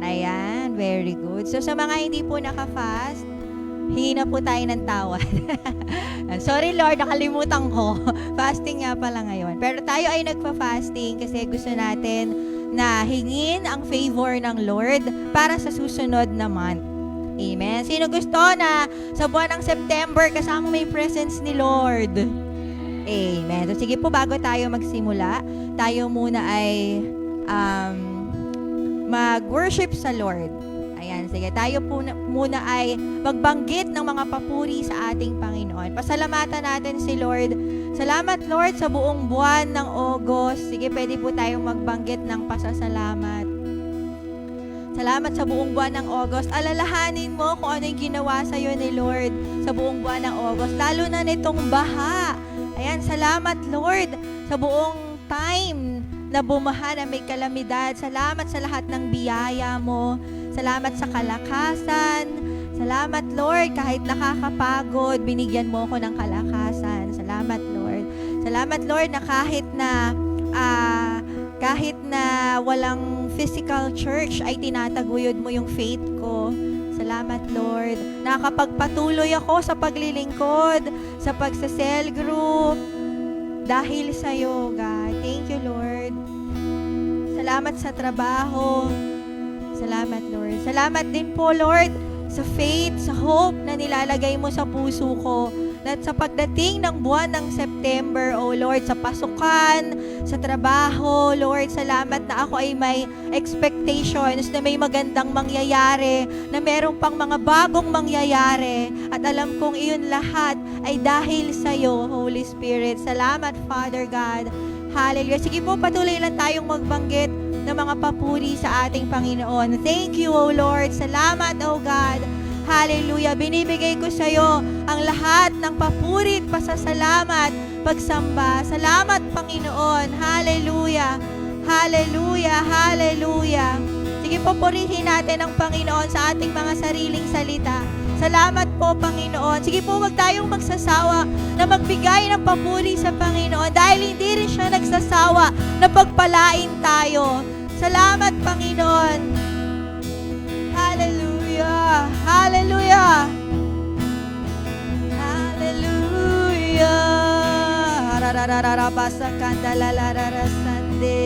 Ayan, very good. So sa mga hindi po naka-fast, hingi na po tayo ng tawad. Sorry Lord, nakalimutan ko. Fasting nga pala ngayon. Pero tayo ay nagpa-fasting kasi gusto natin na hingin ang favor ng Lord para sa susunod na month. Amen. Sino gusto na sa buwan ng September kasama may presence ni Lord? Amen. So sige po, bago tayo magsimula, tayo muna ay mag-worship sa Lord. Ayan, sige. Tayo po muna ay magbanggit ng mga papuri sa ating Panginoon. Pasalamatan natin si Lord. Salamat, Lord, sa buong buwan ng August. Sige, pwede po tayong magbanggit ng pasasalamat. Salamat sa buong buwan ng August. Alalahanin mo kung ano yung ginawa sa'yo ni Lord sa buong buwan ng August. Lalo na nitong baha. Ayan, salamat, Lord, sa buong time na bumaha na may kalamidad. Salamat sa lahat ng biyaya mo. Salamat sa kalakasan. Salamat, Lord, kahit nakakapagod, binigyan mo ko ng kalakasan. Salamat, Lord. Salamat, Lord, na kahit na walang physical church, ay tinataguyod mo yung faith ko. Salamat, Lord. Nakakapagpatuloy ako sa paglilingkod, sa pagsa-cell group, dahil sa'yo, God. Thank you, Lord. Salamat sa trabaho. Salamat, Lord. Salamat din po, Lord, sa faith, sa hope na nilalagay mo sa puso ko. At sa pagdating ng buwan ng September, oh Lord, sa pasukan, sa trabaho, Lord, salamat na ako ay may expectations na may magandang mangyayari, na meron pang mga bagong mangyayari. At alam kong iyon lahat ay dahil sa iyo, Holy Spirit. Salamat, Father God. Hallelujah. Sige po, patuloy lang tayong magbanggit ng mga papuri sa ating Panginoon. Thank you, O Lord. Salamat, O God. Hallelujah. Binibigay ko sa iyo ang lahat ng papuri at pasasalamat, pagsamba. Salamat, Panginoon. Hallelujah. Hallelujah. Hallelujah. Sige po, purihin natin ang Panginoon sa ating mga sariling salita. Salamat po, Panginoon. Sige po, wag tayong magsasawa na magbigay ng papuri sa Panginoon dahil hindi rin siya nagsasawa na pagpalain tayo. Salamat, Panginoon. Hallelujah. Hallelujah. Hallelujah. Hararararabasa kandalararasande.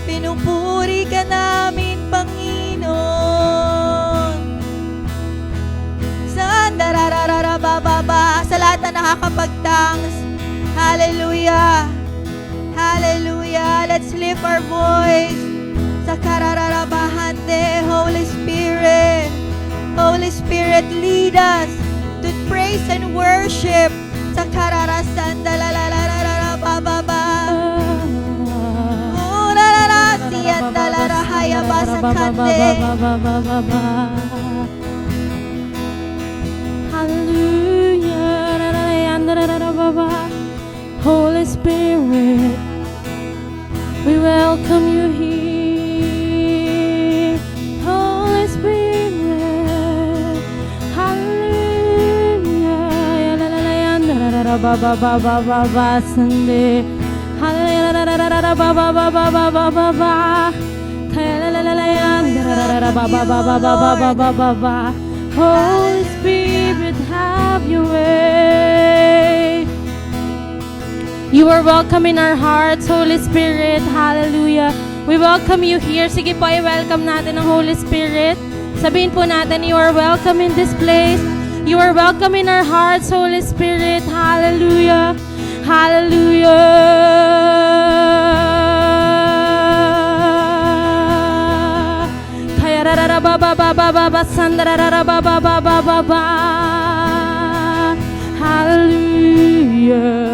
Pinupuri ka namin, Panginoon. Sandarararabababa, sa lahat na nakakapagtangs. Hallelujah. Hallelujah. Let's lift our voice. Sa karararabahante, Holy Spirit. Holy Spirit, lead us to praise and worship. Sa kararasandalarararabababa. Hallelujah. Holy Spirit, we welcome you here. Holy Spirit, hallelujah. Holy Spirit, have your way. You are welcome in our hearts, Holy Spirit. Hallelujah. We welcome you here. Sige po, i-welcome natin ang Holy Spirit. Sabihin po natin, you are welcome in this place. You are welcome in our hearts, Holy Spirit. Hallelujah. Hallelujah. Kaya rararabababababa, sandararabababababa. Hallelujah.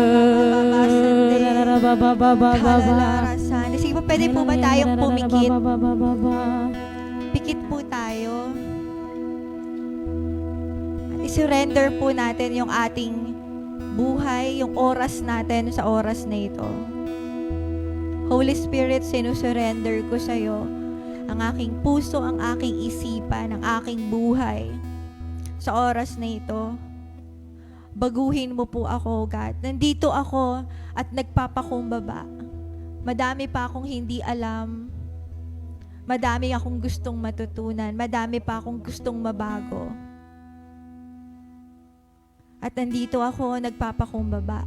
Kalalarasan. Sige po, pwede po ba tayong pumikit? Pikit po tayo. At isurrender po natin yung ating buhay, yung oras natin sa oras na ito. Holy Spirit, sinusurrender ko sa iyo ang aking puso, ang aking isipan, ang aking buhay sa oras na ito. Baguhin mo po ako, God. Nandito ako at nagpapakumbaba. Madami pa akong hindi alam. Madami akong gustong matutunan. Madami pa akong gustong mabago. At nandito ako, nagpapakumbaba.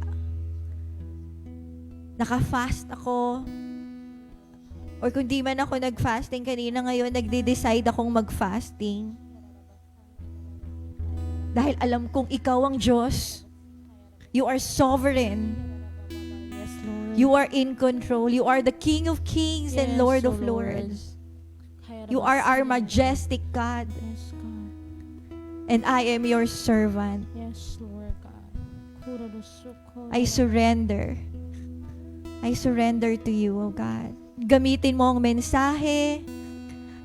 Naka-fast ako. Or kung di man ako nag-fasting kanina, ngayon nagde-decide akong mag-fasting. Dahil alam kong ikaw ang Diyos. You are sovereign. Yes, Lord. You are in control. You are the King of Kings and Yes, Lord O of Lords. Lord. You are our majestic God. Yes, God. And I am your servant. Yes, Lord God. I surrender. I surrender to you, O God. Gamitin mo ang mensahe.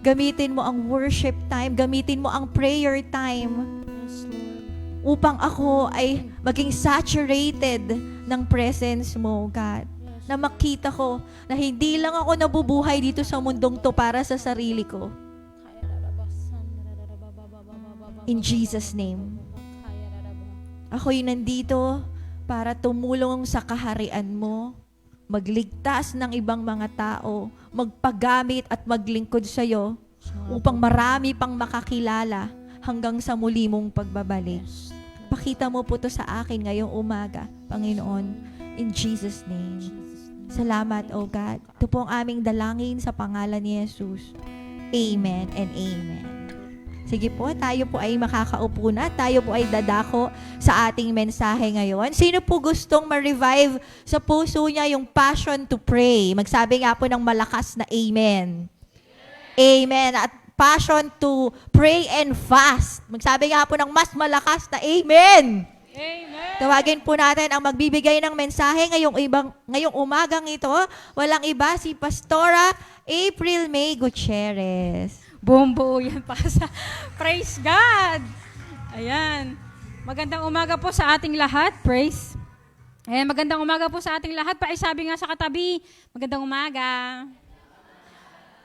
Gamitin mo ang worship time. Gamitin mo ang prayer time. Yes, Lord. Upang ako ay maging saturated ng presence mo, God. Na makita ko na hindi lang ako nabubuhay dito sa mundong to para sa sarili ko. In Jesus' name. Ako'y nandito para tumulong sa kaharian mo, magligtas ng ibang mga tao, magpagamit at maglingkod sa iyo upang marami pang makakilala hanggang sa muli mong pagbabalik. Pakita mo po to sa akin ngayong umaga, Panginoon, in Jesus' name. Salamat, O God. Ito po ang aming dalangin sa pangalan ni Jesus. Amen and amen. Sige po, tayo po ay makakaupo na. Tayo po ay dadako sa ating mensahe ngayon. Sino po gustong ma-revive sa puso niya yung passion to pray? Magsabi nga po ng malakas na amen. Amen. At passion to pray and fast. Magsabi nga po ng mas malakas na amen. Amen. Tawagin po natin ang magbibigay ng mensahe ngayong umagang ito. Walang iba, si Pastora April May Gutierrez. Buong-buo yan pa sa praise God. Ayan. Magandang umaga po sa ating lahat. Praise. Ayan, magandang umaga po sa ating lahat. Paisabi nga sa katabi, magandang umaga.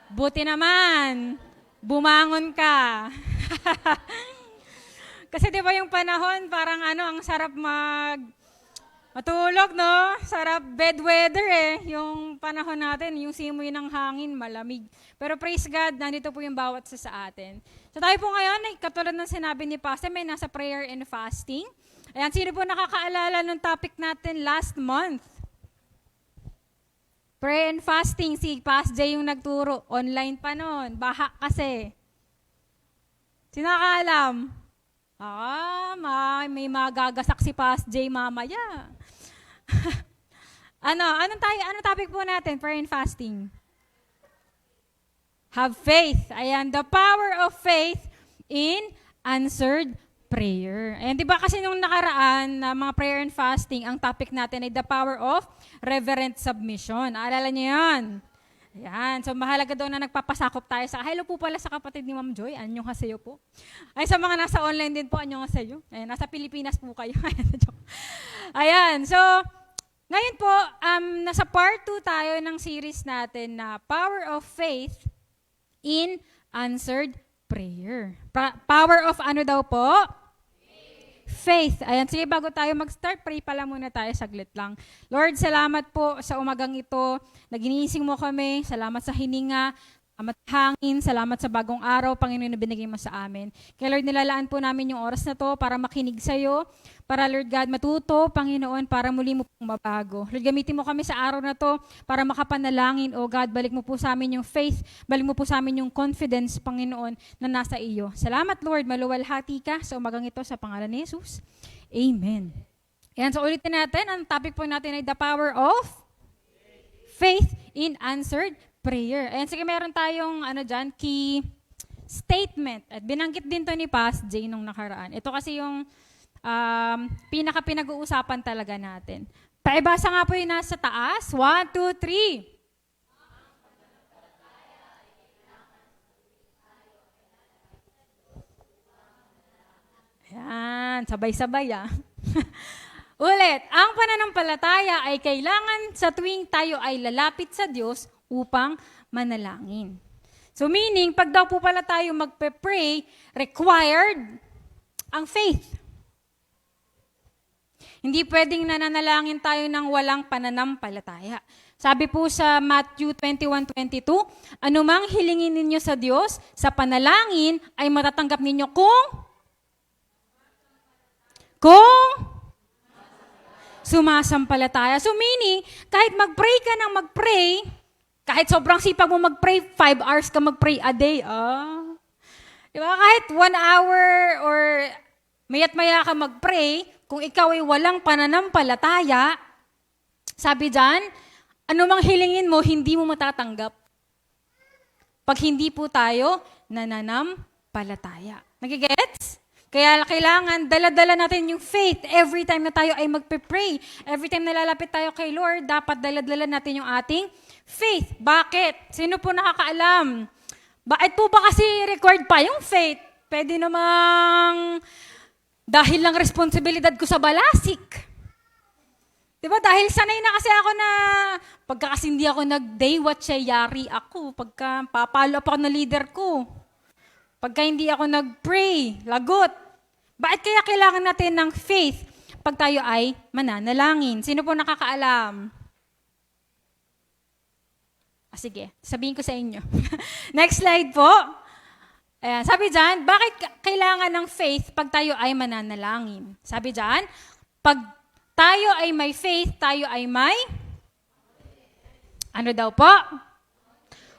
Buti naman, bumangon ka. Kasi di ba yung panahon, parang ang sarap matulog, no? Sarap bed weather yung panahon natin, yung simoy ng hangin, malamig. Pero praise God, nandito po yung bawat sa atin. So tayo po ngayon, katulad ng sinabi ni Pastor, may nasa prayer and fasting. Ayan, sino po nakakaalala ng topic natin last month? Prayer and fasting, si Pastor Jay yung nagturo. Online pa nun, baha kasi. Sino nakakaalam? May magagasak si Pastor Jay mamaya. Anong topic po natin? Prayer and fasting. Have faith. Ayan, the power of faith in answered prayer. Ayan, di ba kasi nung nakaraan na mga prayer and fasting, ang topic natin ay the power of reverent submission. Naalala niyo yan? Ayan, so mahalaga daw na nagpapasakop tayo sa, hello po pala sa kapatid ni Ma'am Joy, anyong haseyo po. Ay, sa mga nasa online din po, anyong haseyo. Ayan, nasa Pilipinas po kayo. Ayan, so, ngayon po, nasa part 2 tayo ng series natin na Power of Faith in Answered Prayer. Power of ano daw po? Faith. Ayan, sige, bago tayo mag-start, pray pala muna tayo, saglit lang. Lord, salamat po sa umagang ito. Naginising mo kami. Salamat sa hininga. Salamat sa hangin. Salamat sa bagong araw, Panginoon, na binigay mo sa amin. Kaya Lord, nilalaan po namin yung oras na to para makinig sa'yo. Para, Lord God, matuto, Panginoon, para muli mo pong mabago. Lord, gamitin mo kami sa araw na to para makapanalangin. O God, balik mo po sa amin yung faith. Balik mo po sa amin yung confidence, Panginoon, na nasa iyo. Salamat, Lord. Maluwalhati ka sa umagang ito sa pangalan ni Jesus. Amen. Ayan, so ulitin natin. Ang topic po natin ay the power of faith in answered prayer. Ayan, sige, meron tayong key statement. At binanggit din to ni Pas Jay nung nakaraan. Ito kasi yung pinag-uusapan talaga natin. Paibasa nga po yung nasa taas. 1, 2, 3. Ayan, sabay-sabay Ulit, ang pananampalataya ay kailangan sa tuwing tayo ay lalapit sa Diyos upang manalangin. So meaning, pag daw po pala tayo magpe-pray, required ang faith. Hindi pwedeng nananalangin tayo ng walang pananampalataya. Sabi po sa Matthew 21:22, anumang hilingin ninyo sa Diyos, sa panalangin ay matatanggap ninyo kung sumasampalataya. So meaning, kahit mag-pray ka ng mag-pray, kahit sobrang sipag mo mag-pray, 5 hours ka mag-pray a day, diba? Kahit 1 hour or mayat maya ka mag-pray, kung ikaw ay walang pananampalataya, sabi dyan, anumang hilingin mo, hindi mo matatanggap. Pag hindi po tayo nananampalataya. Nagigets? Kaya kailangan dala-dala natin yung faith every time na tayo ay magpe-pray. Every time na lalapit tayo kay Lord, dapat dala-dala natin yung ating faith. Bakit? Sino po nakakaalam? Bakit po ba kasi required pa yung faith? Pwede namang dahil lang responsibilidad ko sa balasik. Diba? Dahil sanay na kasi ako na pagka kasi hindi ako nag-day watch, yari ako. Pagka papalo ako na leader ko. Pagka hindi ako nag-pray, lagot. Bakit kaya kailangan natin ng faith pag tayo ay mananalangin? Sino po nakakaalam? Sige, sabihin ko sa inyo. Next slide po. Ayan, sabi dyan, bakit kailangan ng faith pag tayo ay mananalangin? Sabi dyan, pag tayo ay may faith, tayo ay may ano daw po?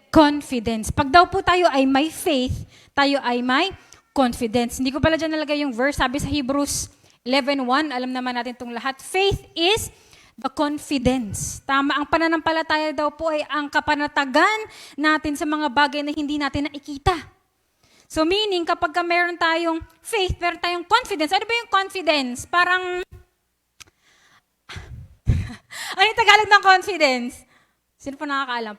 Confidence. Pag daw po tayo ay may faith, tayo ay may confidence. Hindi ko pala dyan nalagay yung verse. Sabi sa Hebrews 11:1, alam naman natin itong lahat. Faith is the confidence. Tama, ang pananampalataya daw po ay ang kapanatagan natin sa mga bagay na hindi natin nakikita. So meaning, kapag meron tayong faith, meron tayong confidence. Ano ba yung confidence? Parang, ano yung Tagalog ng confidence? Sino po nakakaalam?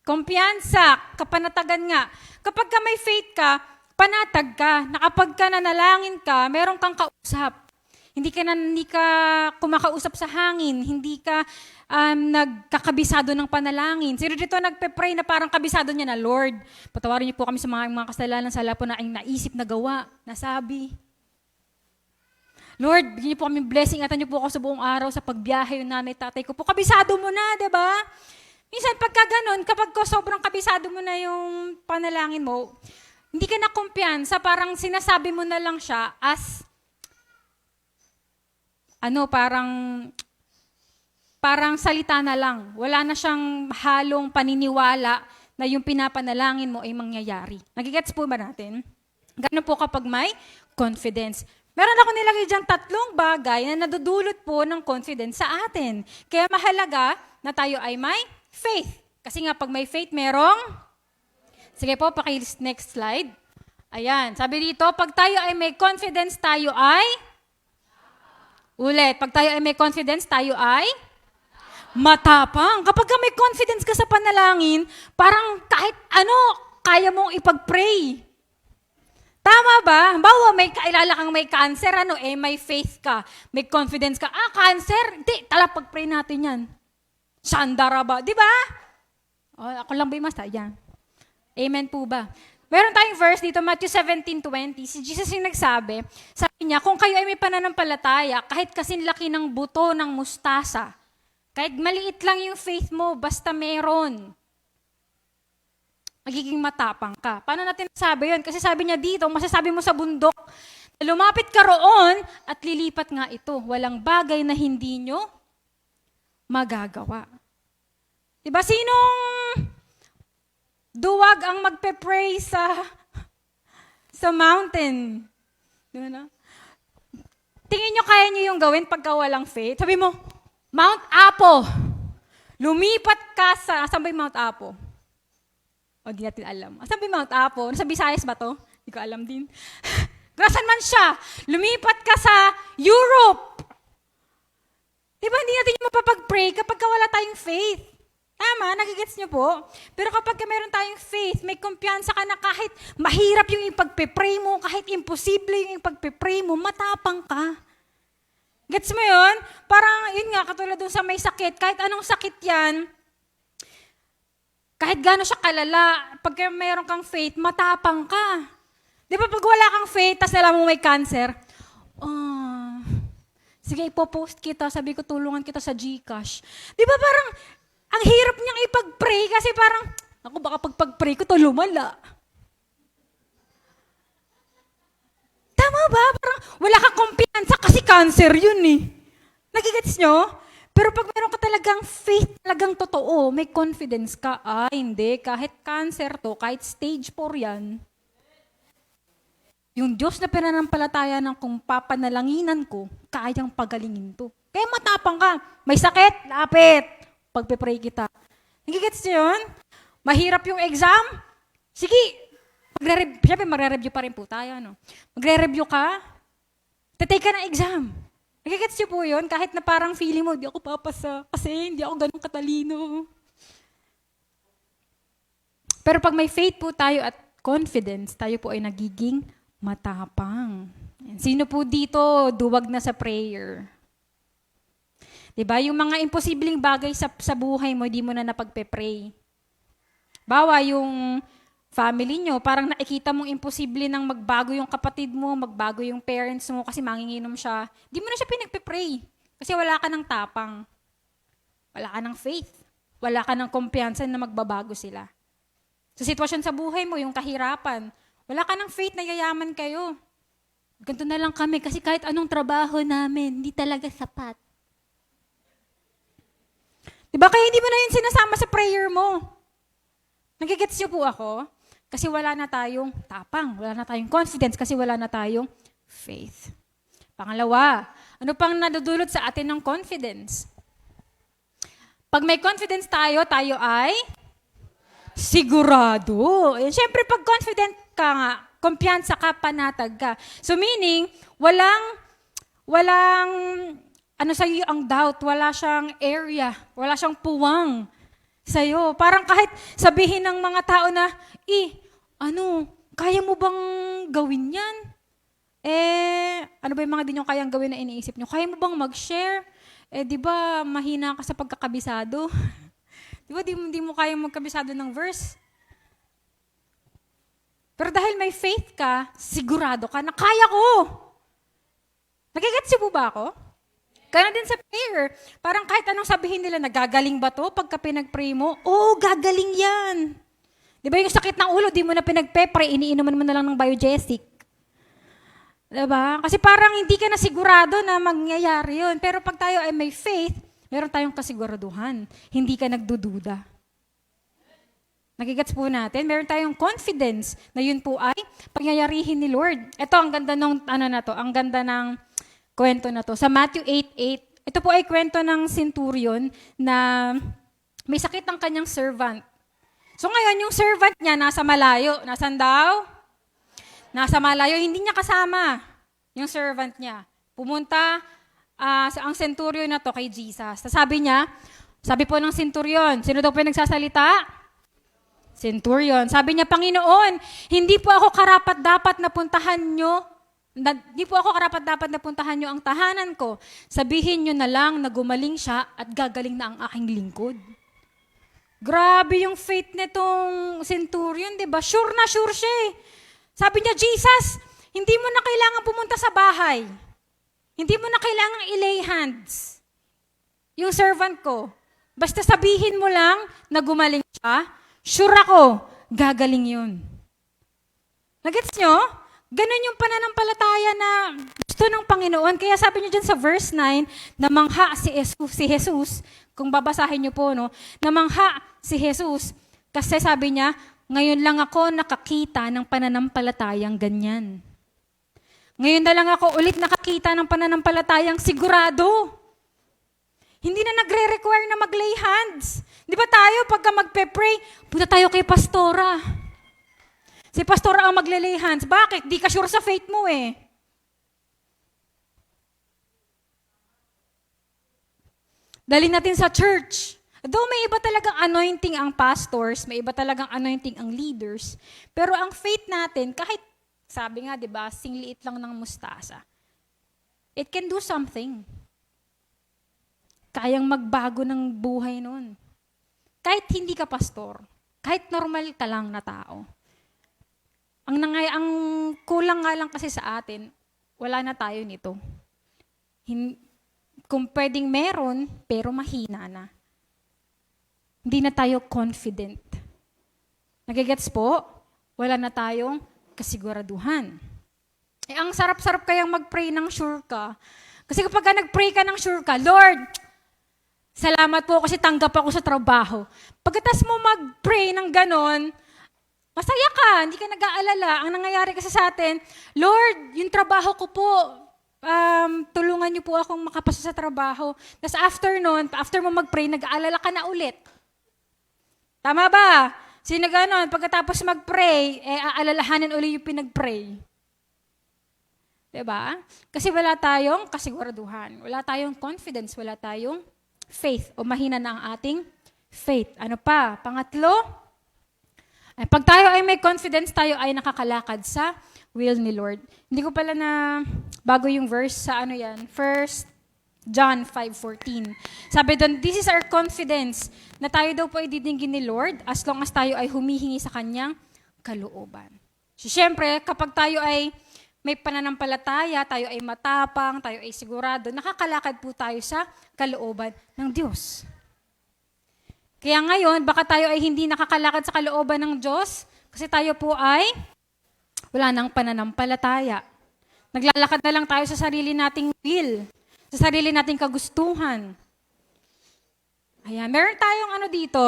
Kumpiyansa, kapanatagan nga. Kapag ka may faith ka, panatag ka. Na kapag ka nanalangin ka, meron kang kausap. Hindi ka kumakausap sa hangin. Hindi ka nagkakabisado ng panalangin. Sino dito nagpe-pray na parang kabisado niya na, Lord, patawarin niyo po kami sa mga kasalanan sa lahat po na ang naisip na gawa, nasabi. Lord, bigyan niyo po kami blessing. Ingatan niyo po ako sa buong araw sa pagbiyahe yung nanay, tatay ko po. Kabisado mo na, di ba? Minsan pagka ganun, kapag sobrang kabisado mo na yung panalangin mo, hindi ka na kumpiyansa, parang sinasabi mo na lang siya as, parang salita na lang. Wala na siyang halong paniniwala na yung pinapanalangin mo ay mangyayari. Nagigets po ba natin? Ganun po kapag may confidence. Meron ako nilagay dyan 3 bagay na nadudulot po ng confidence sa atin. Kaya mahalaga na tayo ay may faith. Kasi nga pag may faith, merong... Sige po, next slide. Ayan, sabi dito, pag tayo ay may confidence, tayo ay... Ulit, pag tayo ay may confidence, tayo ay... Matapang. Kapag ka may confidence ka sa panalangin, parang kahit ano, kaya mong ipag-pray. Tama ba? Bawa, may kailala kang may cancer, may faith ka, may confidence ka. Cancer? Hindi, pag-pray natin yan. Sandara ba? Di ba? Ako lang ba yung masta? Yan. Amen po ba? Meron tayong verse dito, Matthew 17:20. Si Jesus yung nagsabi, sabi niya, kung kayo ay may pananampalataya, kahit kasing laki ng buto ng mustasa, kahit maliit lang yung faith mo, basta meron, magiging matapang ka. Paano natin sabi yun? Kasi sabi niya dito, masasabi mo sa bundok, lumapit ka roon at lilipat nga ito. Walang bagay na hindi nyo magagawa. Diba sinong duwag ang magpe-pray sa mountain? Diba na? Tingin nyo kaya nyo yung gawin pagka walang faith? Sabi mo, Mount Apo. Lumipat ka sa, saan ba yung Mount Apo? O, di natin alam. Saan ba yung Mount Apo? Nasa Visayas ba to? Hindi ko alam din. Saan man siya? Lumipat ka sa Europe. Diba hindi natin yung mapapag-pray kapag wala tayong faith? Tama, nagigets niyo po? Pero kapag meron tayong faith, may kumpiyansa ka na kahit mahirap yung ipagpe-pray mo, kahit imposible yung ipagpe-pray mo, matapang ka. Gets mo yun? Parang, yun nga, katulad dun sa may sakit, kahit anong sakit yan, kahit gano'n siya kalala, pag meron kang faith, matapang ka. Di ba pag wala kang faith, tas nalaman mo may cancer, Sige, ipopost kita. Sabi ko, tulungan kita sa GCash. Di ba parang, ang hirap niyang ipag-pray kasi parang, ako baka pag-pray ko to lumala. Tama ba? Parang wala kang kumpiyansa kasi cancer yun eh. Nagigets nyo? Pero pag meron ka talagang faith, talagang totoo, may confidence ka, hindi, kahit cancer to, kahit stage 4 yan, yung Diyos na pinanampalataya ng kung papanalanginan ko, kayang pagalingin to. Kaya matapang ka. May sakit, lapit. Pagpe-pray kita. Nagigets nyo yun? Mahirap yung exam? Sige, siyempre magre-review pa rin po tayo. No? Magre-review ka, tatake ka ng exam. Nagigets nyo po yun? Kahit na parang feeling mo, di ako papasa kasi hindi ako ganun katalino. Pero pag may faith po tayo at confidence, tayo po ay nagiging matapang. Sino po dito duwag na sa prayer? Diba? Yung mga imposibleng bagay sa buhay mo, di mo na napagpe-pray. Bawa yung family nyo, parang nakikita mong imposible nang magbago yung kapatid mo, magbago yung parents mo kasi manginginom siya. Di mo na siya pinagpe-pray kasi wala ka ng tapang. Wala ka ng faith. Wala ka ng kumpiyansa na magbabago sila. Sa sitwasyon sa buhay mo, yung kahirapan, wala ka ng faith na yayaman kayo. Ganito na lang kami kasi kahit anong trabaho namin, hindi talaga sapat. Diba kaya hindi mo na yun sinasama sa prayer mo? Nagigets niyo po ako? Kasi wala na tayong tapang, wala na tayong confidence, kasi wala na tayong faith. Pangalawa, ano pang nadudulot sa atin ng confidence? Pag may confidence tayo, tayo ay sigurado. Siyempre, pag confident ka nga, kumpiyansa ka, panatag ka. So meaning, walang sa'yo ang doubt, wala siyang area, wala siyang puwang sa'yo. Parang kahit sabihin ng mga tao na, kaya mo bang gawin yan? Ano ba yung mga di nyo kayang gawin na iniisip nyo? Kaya mo bang mag-share? Di ba mahina ka sa pagkakabisado? Di ba di mo kayang magkabisado ng verse? Pero dahil may faith ka, sigurado ka na kaya ko. Nagigets po ba ako? Kaya din sa prayer, parang kahit anong sabihin nila, nagagaling ba to pagka pinag-pray mo? Oo, gagaling yan. Di ba yung sakit ng ulo, di mo na pinag-pray, iniinuman mo na lang ng Biogesic. Di ba? Kasi parang hindi ka na sigurado na mangyayari yun. Pero pag tayo ay may faith, meron tayong kasiguraduhan. Hindi ka nagdududa. Nagigets po natin, meron tayong confidence na yun po ay pangyayarihin ni Lord. Ito, ang ganda ng, ang ganda ng kwento na to. Sa Matthew 8:8, ito po ay kwento ng centurion na may sakit ang kanyang servant. So ngayon, yung servant niya nasa malayo. Nasaan daw? Nasa malayo. Hindi niya kasama yung servant niya. Pumunta ang centurion na to kay Jesus. Sabi po ng centurion, sino daw po yung nagsasalita? Centurion. Sabi niya, Panginoon, hindi po ako karapat-dapat na puntahan nyo ang tahanan ko. Sabihin nyo na lang na gumaling siya at gagaling na ang aking lingkod. Grabe yung faith nitong centurion, di ba? Sure na sure siya eh. Sabi niya, Jesus, hindi mo na kailangan pumunta sa bahay. Hindi mo na kailangan i-lay hands. Yung servant ko, basta sabihin mo lang na gumaling siya, sure ako, gagaling yun. Nagets nyo? Ganun yung pananampalataya na gusto ng Panginoon. Kaya sabi niyo dyan sa verse 9, namangha si Jesus, kung babasahin niyo po, no? Namangha si Jesus. Kasi sabi niya, ngayon lang ako nakakita ng pananampalatayang ganyan. Ngayon na lang ako ulit nakakita ng pananampalatayang sigurado. Hindi na nagre-require na mag-lay hands. Di ba tayo, pagka magpe-pray, punta tayo kay pastora. Si pastora ang magle-lay hands. Bakit? Di ka sure sa faith mo eh. Dalhin natin sa church. Though may iba talagang anointing ang pastors, may iba talagang anointing ang leaders, pero ang faith natin, kahit sabi nga, di ba, singliit lang ng mustasa, it can do something. Kayang magbago ng buhay nun. Kahit hindi ka pastor, kahit normal ka lang na tao. Ang kulang nga lang kasi sa atin, wala na tayo nito. kung pwedeng meron, pero mahina na. Hindi na tayo confident. Nagigets po? Wala na tayong kasiguraduhan. Ang sarap-sarap kayang mag-pray ng sure ka. Kasi kapag nag-pray ka ng sure ka, Lord, salamat po kasi tanggap ako sa trabaho. Pagkatapos mo mag-pray ng ganon, masaya ka, hindi ka nag-aalala. Ang nangyayari kasi sa atin, Lord, yung trabaho ko po, tulungan niyo po akong makapasa sa trabaho. Tapos after mo mag-pray, nag-aalala ka na ulit. Tama ba? Sino ganon? Pagkatapos mag-pray, aalalahanin ulit yung pinag-pray. Diba? Kasi wala tayong kasiguraduhan. Wala tayong confidence. Wala tayong faith. O mahina na ang ating faith. Ano pa? Pangatlo, pag tayo ay may confidence, tayo ay nakakalakad sa will ni Lord. Hindi ko pala na bago yung verse sa ano yan. 1 John 5:14. Sabi doon, this is our confidence na tayo daw po ay didinggin ni Lord as long as tayo ay humihingi sa Kanyang kalooban. So, syempre, kapag tayo ay may pananampalataya, tayo ay matapang, tayo ay sigurado, nakakalakad po tayo sa kalooban ng Diyos. Kaya ngayon, baka tayo ay hindi nakakalakad sa kalooban ng Diyos kasi tayo po ay wala nang pananampalataya. Naglalakad na lang tayo sa sarili nating will, sa sarili nating kagustuhan. Ayan, meron tayong ano dito,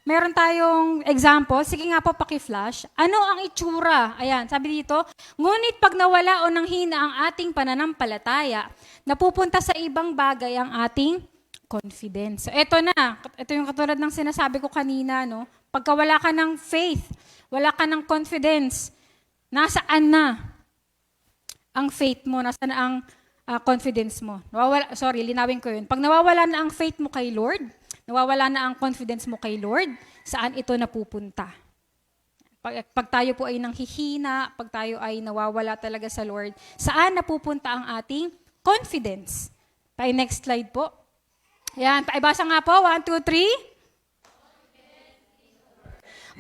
meron tayong example. Sige nga po, paki-flash. Ano ang itsura? Ayan, sabi dito, ngunit pag nawala o nanghina ang ating pananampalataya, napupunta sa ibang bagay ang ating confidence. So, ito na. Ito yung katulad ng sinasabi ko kanina, no? Pagka wala ka ng faith, wala ka ng confidence, nasaan na ang faith mo? Nasaan na ang confidence mo? Linawin ko yun. Pag nawawala na ang faith mo kay Lord, nawawala na ang confidence mo kay Lord, saan ito napupunta? Pag tayo po ay nanghihina, pag tayo ay nawawala talaga sa Lord, saan napupunta ang ating confidence? Next slide po. Yan, paibasa nga po. 1, 2, 3.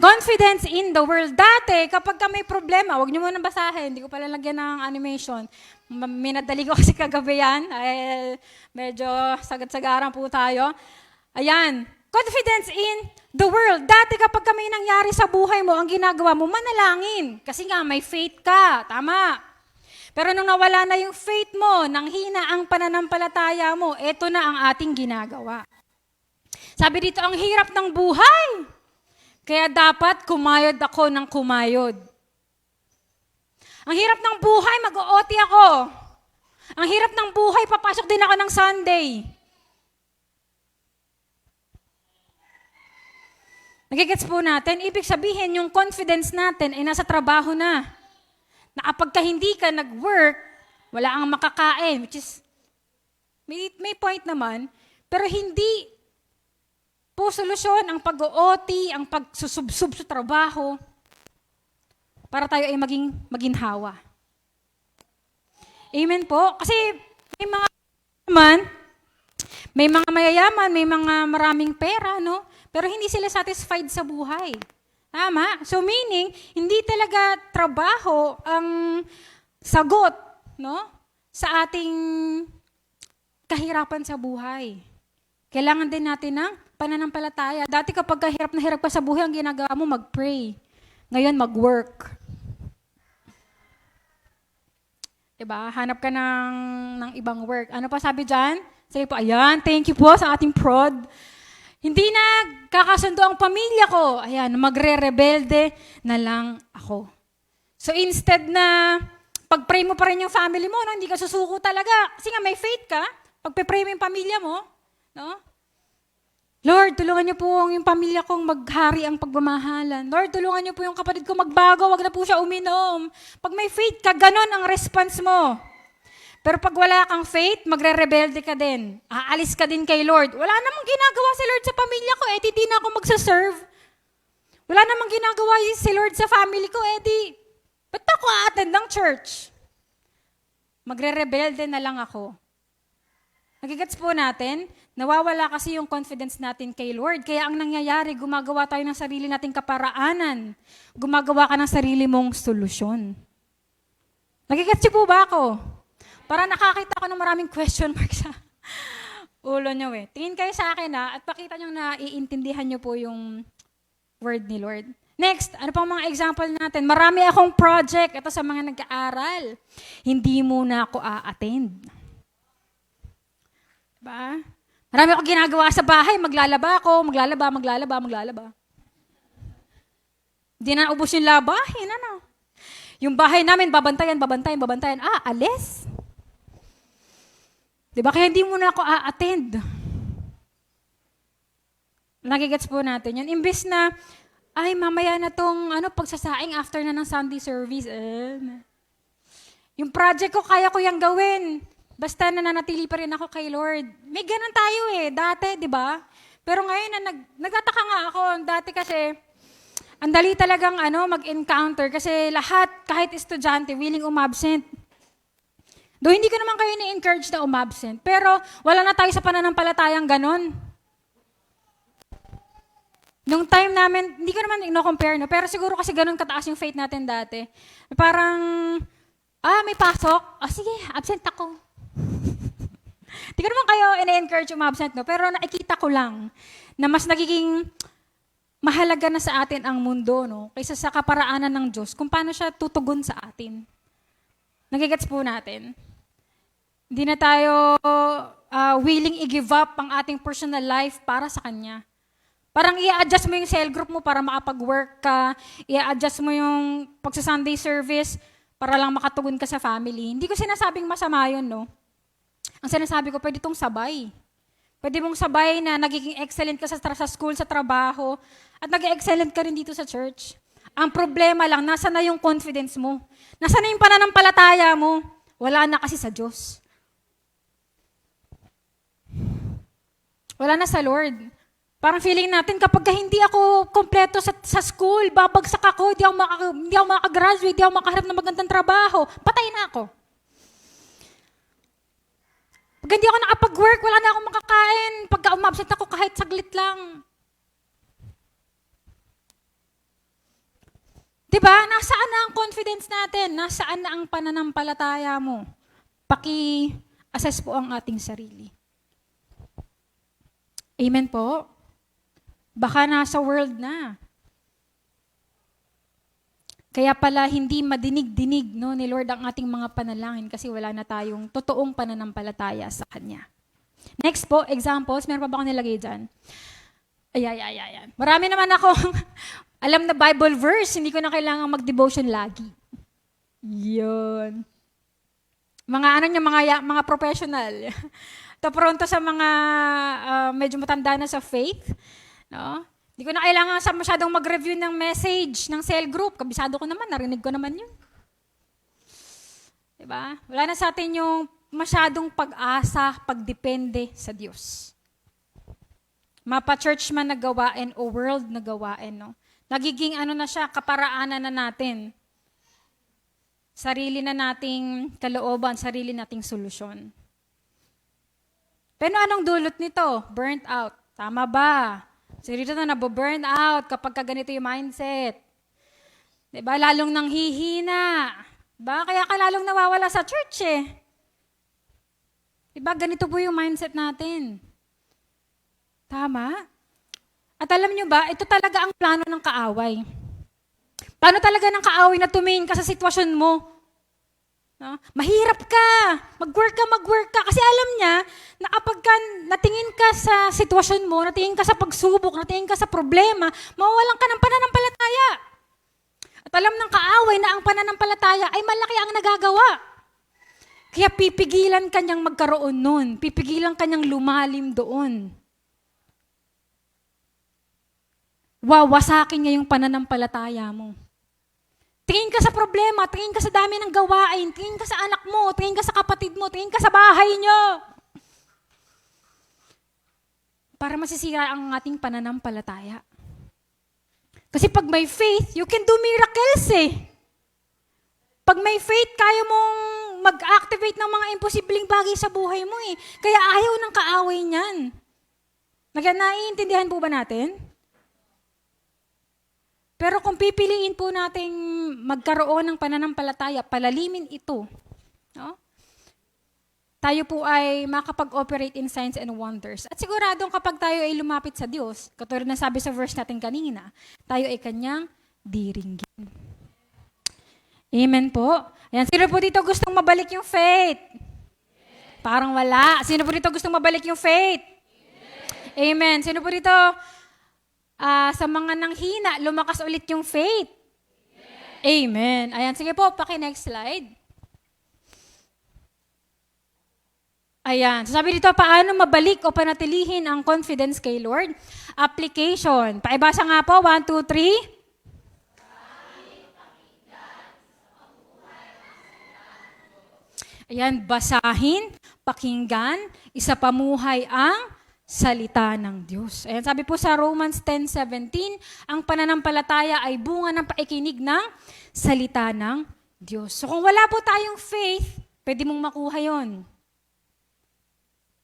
Confidence in the world. Dati, kapag ka may problema, huwag niyo muna basahin. Hindi ko pala lagyan ng animation. Minadali ko kasi kagabi yan. Medyo sagad-sagaran po tayo. Ayan. Confidence in the world. Dati kapag ka may nangyari sa buhay mo, ang ginagawa mo, manalangin. Kasi nga, may faith ka. Tama. Pero nung nawala na yung faith mo, nanghina ang pananampalataya mo, eto na ang ating ginagawa. Sabi dito, ang hirap ng buhay. Kaya dapat kumayod ako ng kumayod. Ang hirap ng buhay, mag-OT ako. Ang hirap ng buhay, papasok din ako ng Sunday. Nagigets po natin, ibig sabihin yung confidence natin ay nasa trabaho na. Na kapag hindi ka nag-work, wala kang makakain, which is, may point naman, pero hindi po solusyon ang pag-OT, ang pagsusubsub sa trabaho, para tayo ay maging maginhawa. Amen po? Kasi may mga mayayaman, may mga maraming pera, no? Pero hindi sila satisfied sa buhay. Tama? So meaning, hindi talaga trabaho ang sagot, no? Sa ating kahirapan sa buhay. Kailangan din natin ng pananampalataya. Dati kapag hirap na hirap ka sa buhay, ang ginagawa mo, mag-pray. Ngayon, mag-work. Diba? Hanap ka ng ibang work. Ano pa sabi dyan? Sige po, ayan, thank you po sa ating prod. Hindi na kakasundo ang pamilya ko. Ayan, magre-rebelde na lang ako. So instead na pag-pray mo pa rin yung family mo, no? Hindi ka susuko talaga. Kasi nga may faith ka. Pag-pray mo yung pamilya mo, no? Lord, tulungan niyo po yung pamilya kong maghari ang pagmamahalan. Lord, tulungan niyo po yung kapatid ko magbago, wag na po siya uminom. Pag may faith ka, ganon ang response mo. Pero pag wala kang faith, magre-rebelde ka din. Aalis ka din kay Lord. Wala namang ginagawa si Lord sa pamilya ko, di na ako magsaserve. Wala namang ginagawa si Lord sa family ko, ba't ako a-attend ng church? Magre-rebelde na lang ako. Nagigets po natin, nawawala kasi yung confidence natin kay Lord. Kaya ang nangyayari, gumagawa tayo ng sarili nating kaparaanan. Gumagawa ka ng sarili mong solusyon. Nagigets po ba ako? Para nakakita ko ng maraming question mark ulo nyo eh. Tingin kayo sa akin at pakita nyo na iintindihan nyo po yung word ni Lord. Next, ano pang mga example natin? Marami akong project. Ito sa mga nag-aaral. Hindi muna ako a-attend. Diba? Marami akong ginagawa sa bahay. Maglalaba ako. Maglalaba. Hindi na ubos yung labahin. Ano? Yung bahay namin, babantayan. Alis. Diba? Kaya hindi muna ako a-attend. Nagigets po natin yun. Imbes na, ay, mamaya na tong pagsasaing after na ng Sunday service. Yung project ko, kaya ko yung gawin. Basta nananatili pa rin ako kay Lord. May ganun tayo dati, di ba? Pero ngayon, nagtataka nga ako. Dati kasi, ang dali talagang mag-encounter kasi lahat, kahit estudyante, willing umabsent. Though hindi ko naman kayo ni-encourage na umabsent. Pero wala na tayo sa pananampalatayang ganon. Nung time namin, hindi ko naman ino-compare, no? Pero siguro kasi ganun kataas yung faith natin dati. Parang, may pasok. Sige, absent ako. Hindi ko naman kayo ina-encourage umabsent, no? Pero nakikita ko lang na mas nagiging mahalaga na sa atin ang mundo, no? Kaysa sa kaparaanan ng Diyos, kung paano siya tutugon sa atin. Nagigets po natin. Hindi na tayo willing i-give up ang ating personal life para sa Kanya. Parang i-adjust mo yung cell group mo para makapag-work ka, i-adjust mo yung pagsa-Sunday service para lang makatugon ka sa family. Hindi ko sinasabing masama yun, no? Ang sinasabi ko, pwede itong sabay. Pwede mong sabay na nagiging excellent ka sa school, sa trabaho, at nag-excellent ka rin dito sa church. Ang problema lang, nasa na yung confidence mo? Nasa na yung pananampalataya mo? Wala na kasi sa Diyos. Wala na sa Lord. Parang feeling natin, kapag hindi ako kompleto sa school, babagsak ako, hindi ako makagraduate, hindi ako makaharap ng magandang trabaho, patay na ako. Pag hindi ako nakapag-work, wala na akong makakain. Pag umabsent ako, kahit saglit lang. Diba? Nasaan na ang confidence natin? Nasaan na ang pananampalataya mo? Paki-assess po ang ating sarili. Amen po? Baka nasa world na. Kaya pala hindi madinig-dinig ni Lord ang ating mga panalangin kasi wala na tayong totoong pananampalataya sa Kanya. Next po, examples. Meron pa ba ako nilagay dyan? Ayan. Marami naman akong alam na Bible verse. Hindi ko na kailangan mag-devotion lagi. Yun. Mga professional. Pronto sa mga medyo matanda na sa faith. No? Hindi ko na kailangan masyadong mag-review ng message ng cell group. Kabisado ko naman, narinig ko naman yun. Diba? Wala na sa atin yung masyadong pag-asa, pagdepende sa Diyos. Mapa-church man na gawain o world na gawain. No? Nagiging na siya, kaparaanan na natin. Sarili na nating kalooban, sarili nating solusyon. Pero anong dulot nito? Burnt out. Tama ba? So dito na nabu-burn out kapag ganito yung mindset. Diba? Lalong nang hihina. Diba? Kaya ka lalong nawawala sa church Diba? Ganito po yung mindset natin. Tama? At alam nyo ba, ito talaga ang plano ng kaaway. Paano talaga ng kaaway na tumingin ka sa sitwasyon mo? No? Mahirap ka. Mag-work ka. Kasi alam niya na kapag natingin ka sa sitwasyon mo, natingin ka sa pagsubok, natingin ka sa problema, mawawalan ka ng pananampalataya. At alam ng kaaway na ang pananampalataya ay malaki ang nagagawa. Kaya pipigilan ka niyang magkaroon nun. Pipigilan ka niyang lumalim doon. Wawasakin niya yung pananampalataya mo. Tingin ka sa problema, tingin ka sa dami ng gawain, tingin ka sa anak mo, tingin ka sa kapatid mo, tingin ka sa bahay niyo. Para masisira ang ating pananampalataya. Kasi pag may faith, you can do miracles Pag may faith, kaya mong mag-activate ng mga imposibleng bagay sa buhay mo Kaya ayaw ng kaaway niyan. Naiintindihan po ba natin? Pero kung pipiliin po nating magkaroon ng pananampalataya, palalimin ito. No? tayo po ay makapag-operate in signs and wonders. At siguradong kapag tayo ay lumapit sa Diyos, katulad na sabi sa verse natin kanina, tayo ay kanyang diringgin. Amen po. Ayan, sino po dito gustong mabalik yung faith? Parang wala. Sino po dito gustong mabalik yung faith? Amen. Sino po dito sa mga nanghina, lumakas ulit yung faith? Amen. Ayan, sige po, paki-next slide. Ayan. So sabi dito, paano mabalik o panatilihin ang confidence kay Lord? Application. Paibasa nga po, 1, 2, 3. Ayan, basahin, pakinggan, isapamuhay ang salita ng Diyos. Ayan, sabi po sa Romans 10:17, ang pananampalataya ay bunga ng paikinig ng salita ng Diyos. So kung wala po tayong faith, pwede mong makuha yon.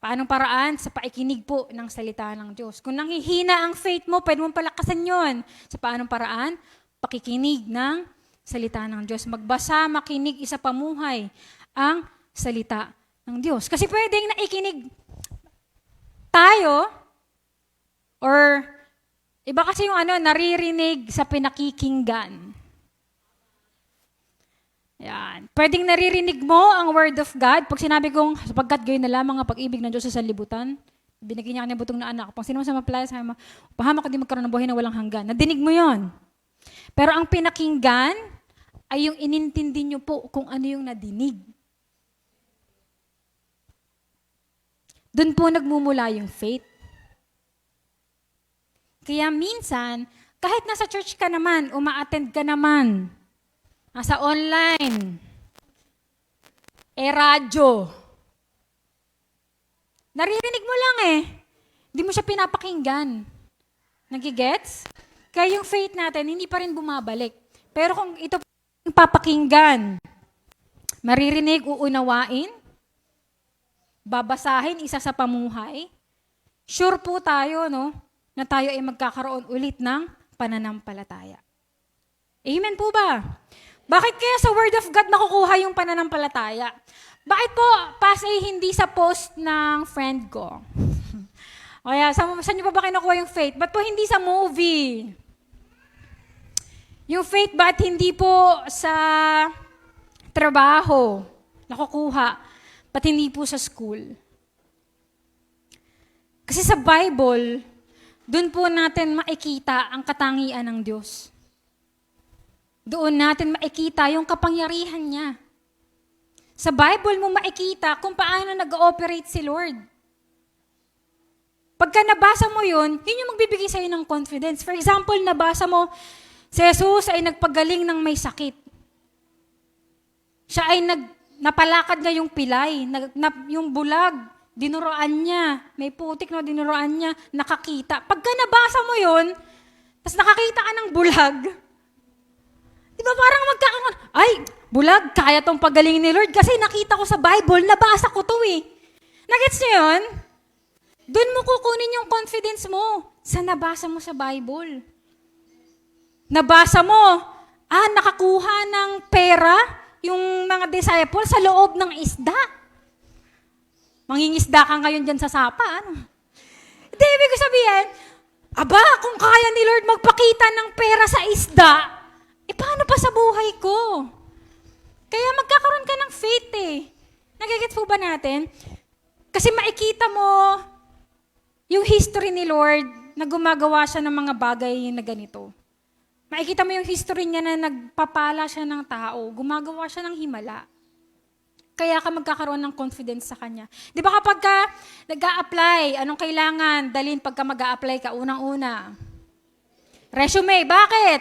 Paanong paraan? Sa paikinig po ng salita ng Diyos. Kung nanghihina ang faith mo, pwede mong palakasan yon. Sa paanong paraan? Pakikinig ng salita ng Diyos. Magbasa, makinig, isapamuhay ang salita ng Diyos. Kasi pwedeng naikinig tayo, or iba kasi yung naririnig sa pinakikinggan. Yan. Pwedeng naririnig mo ang word of God. Pag sinabi kong, sapagkat gayon na lamang ang pag-ibig ng Diyos sa sanlibutan, binigyan niya kanyang butong na anak. Pag sino sa maplaya, sabi mo, pahamak ka di magkaroon ng buhay na walang hanggan. Nadinig mo yon. Pero ang pinakinggan ay yung inintindi nyo po kung ano yung nadinig. Doon po nagmumula yung faith. Kaya minsan, kahit nasa church ka naman, uma-attend ka naman, nasa online, radyo, naririnig mo lang hindi mo siya pinapakinggan. Nagigets? Kaya yung faith natin, hindi pa rin bumabalik. Pero kung ito yung papakinggan, maririnig, uunawain, babasahin, isa sa pamuhay, sure po tayo, na tayo ay magkakaroon ulit ng pananampalataya. Amen po ba? Bakit kaya sa Word of God nakukuha yung pananampalataya? Bakit po, hindi sa post ng friend ko? Kaya, saan nyo pa ba kinukuha yung faith? Ba't po hindi sa movie? Yung faith, ba't hindi po sa trabaho nakukuha? Ba't hindi po sa school? Kasi sa Bible, doon po natin makikita ang katangian ng Diyos. Doon natin makikita yung kapangyarihan niya. Sa Bible mo makikita kung paano nag-ooperate si Lord. Pagka nabasa mo yun yung magbibigay sa'yo ng confidence. For example, nabasa mo, si Jesus ay nagpagaling ng may sakit. Siya ay napalakad niya yung pilay, yung bulag, dinuroan niya, may putik dinuroan niya, nakakita. Pagka nabasa mo yun, tapos nakakita ka ng bulag, di ba parang magkakaroon, ay, bulag, kaya tong pagaling ni Lord kasi nakita ko sa Bible, nabasa ko to Nagets niyo yun? Doon mo kukunin yung confidence mo sa nabasa mo sa Bible. Nabasa mo, nakakuha ng pera yung mga disciples sa loob ng isda. Mangingisda ka ngayon dyan sa sapa, Hindi, ibig ko sabihin, kung kaya ni Lord magpakita ng pera sa isda, paano pa sa buhay ko? Kaya magkakaroon ka ng faith Nagigets po ba natin? Kasi makikita mo yung history ni Lord na gumagawa siya ng mga bagay na ganito. Makikita mo yung history niya na nagpapala siya ng tao, gumagawa siya ng himala. Kaya ka magkakaroon ng confidence sa Kanya. Di ba kapag ka nag-a-apply, anong kailangan dalhin pagka mag-a-apply ka unang-una? Resume. Bakit?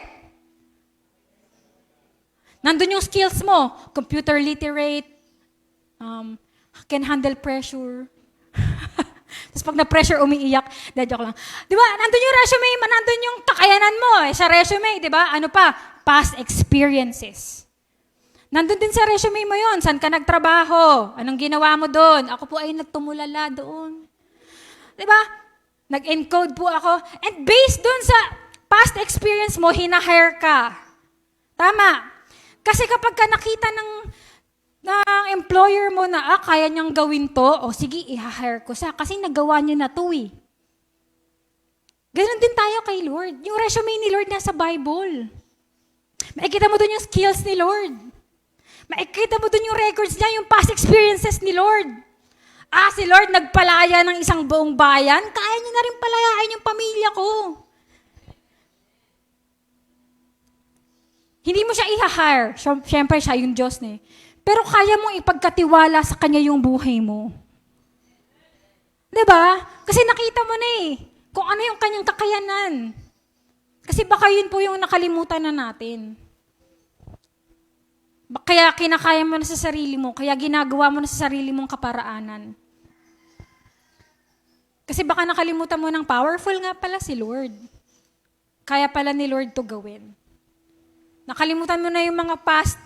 Nandun yung skills mo. Computer literate, can handle pressure. Tapos pag na-pressure, umiiyak. Joke lang. Di ba? Nandun yung resume, nandun yung kakayanan mo sa resume. Di ba? Ano pa? Past experiences. Nandun din sa resume mo yon. Saan ka nagtrabaho? Anong ginawa mo doon? Ako po ay nagtumulala doon. Di ba? Nag-encode po ako. And based doon sa past experience mo, hinahire ka. Tama. Kasi kapag ka nakita ng employer mo na, kaya niyang gawin to, o sige, i-hire ko siya kasi nagawa niya na to eh. Ganon din tayo kay Lord. Yung resume ni Lord nasa Bible. Makikita mo doon yung skills ni Lord. Makikita mo doon yung records niya, yung past experiences ni Lord. Si Lord nagpalaya ng isang buong bayan, kaya niya na rin palayain yung pamilya ko. Hindi mo siya i-hire. Siyempre, siya yung Diyos eh. Pero kaya mong ipagkatiwala sa Kanya yung buhay mo. Diba? Kasi nakita mo na eh, kung ano yung Kanyang kakayanan. Kasi baka yun po yung nakalimutan na natin. Kaya kinakaya mo na sa sarili mo, kaya ginagawa mo na sa sarili mong kaparaanan. Kasi baka nakalimutan mo ng powerful nga pala si Lord. Kaya pala ni Lord to gawin. Nakalimutan mo na yung mga past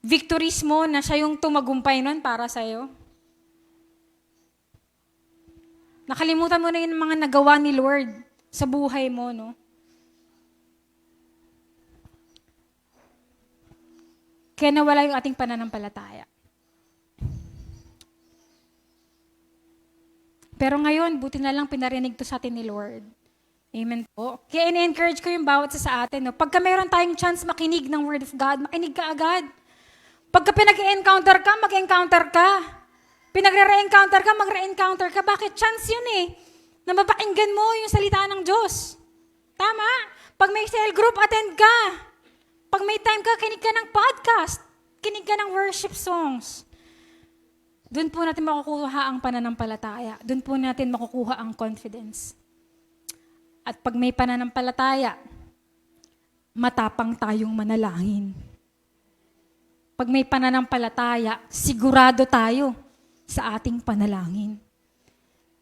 victories mo na siya yung tumagumpay nun para sa'yo. Nakalimutan mo na yung mga nagawa ni Lord sa buhay mo, no? Kaya nawala yung ating pananampalataya. Pero ngayon, buti na lang pinarinig to sa atin ni Lord. Amen po. Kaya in-encourage ko yung bawat sa atin. No? Pagka mayroon tayong chance makinig ng Word of God, makinig ka agad. Pagka pinag-encounter ka, mag-encounter ka. Pinagre-re-encounter ka, magre-encounter ka. Bakit? Chance yun eh. Na mapakinggan mo yung salita ng Diyos. Tama? Pag may cell group, attend ka. Pag may time ka, kinig ka ng podcast. Kinig ka ng worship songs. Doon po natin makukuha ang pananampalataya. Doon po natin makukuha ang confidence. At pag may pananampalataya, matapang tayong manalangin. Pag may pananampalataya, sigurado tayo sa ating panalangin.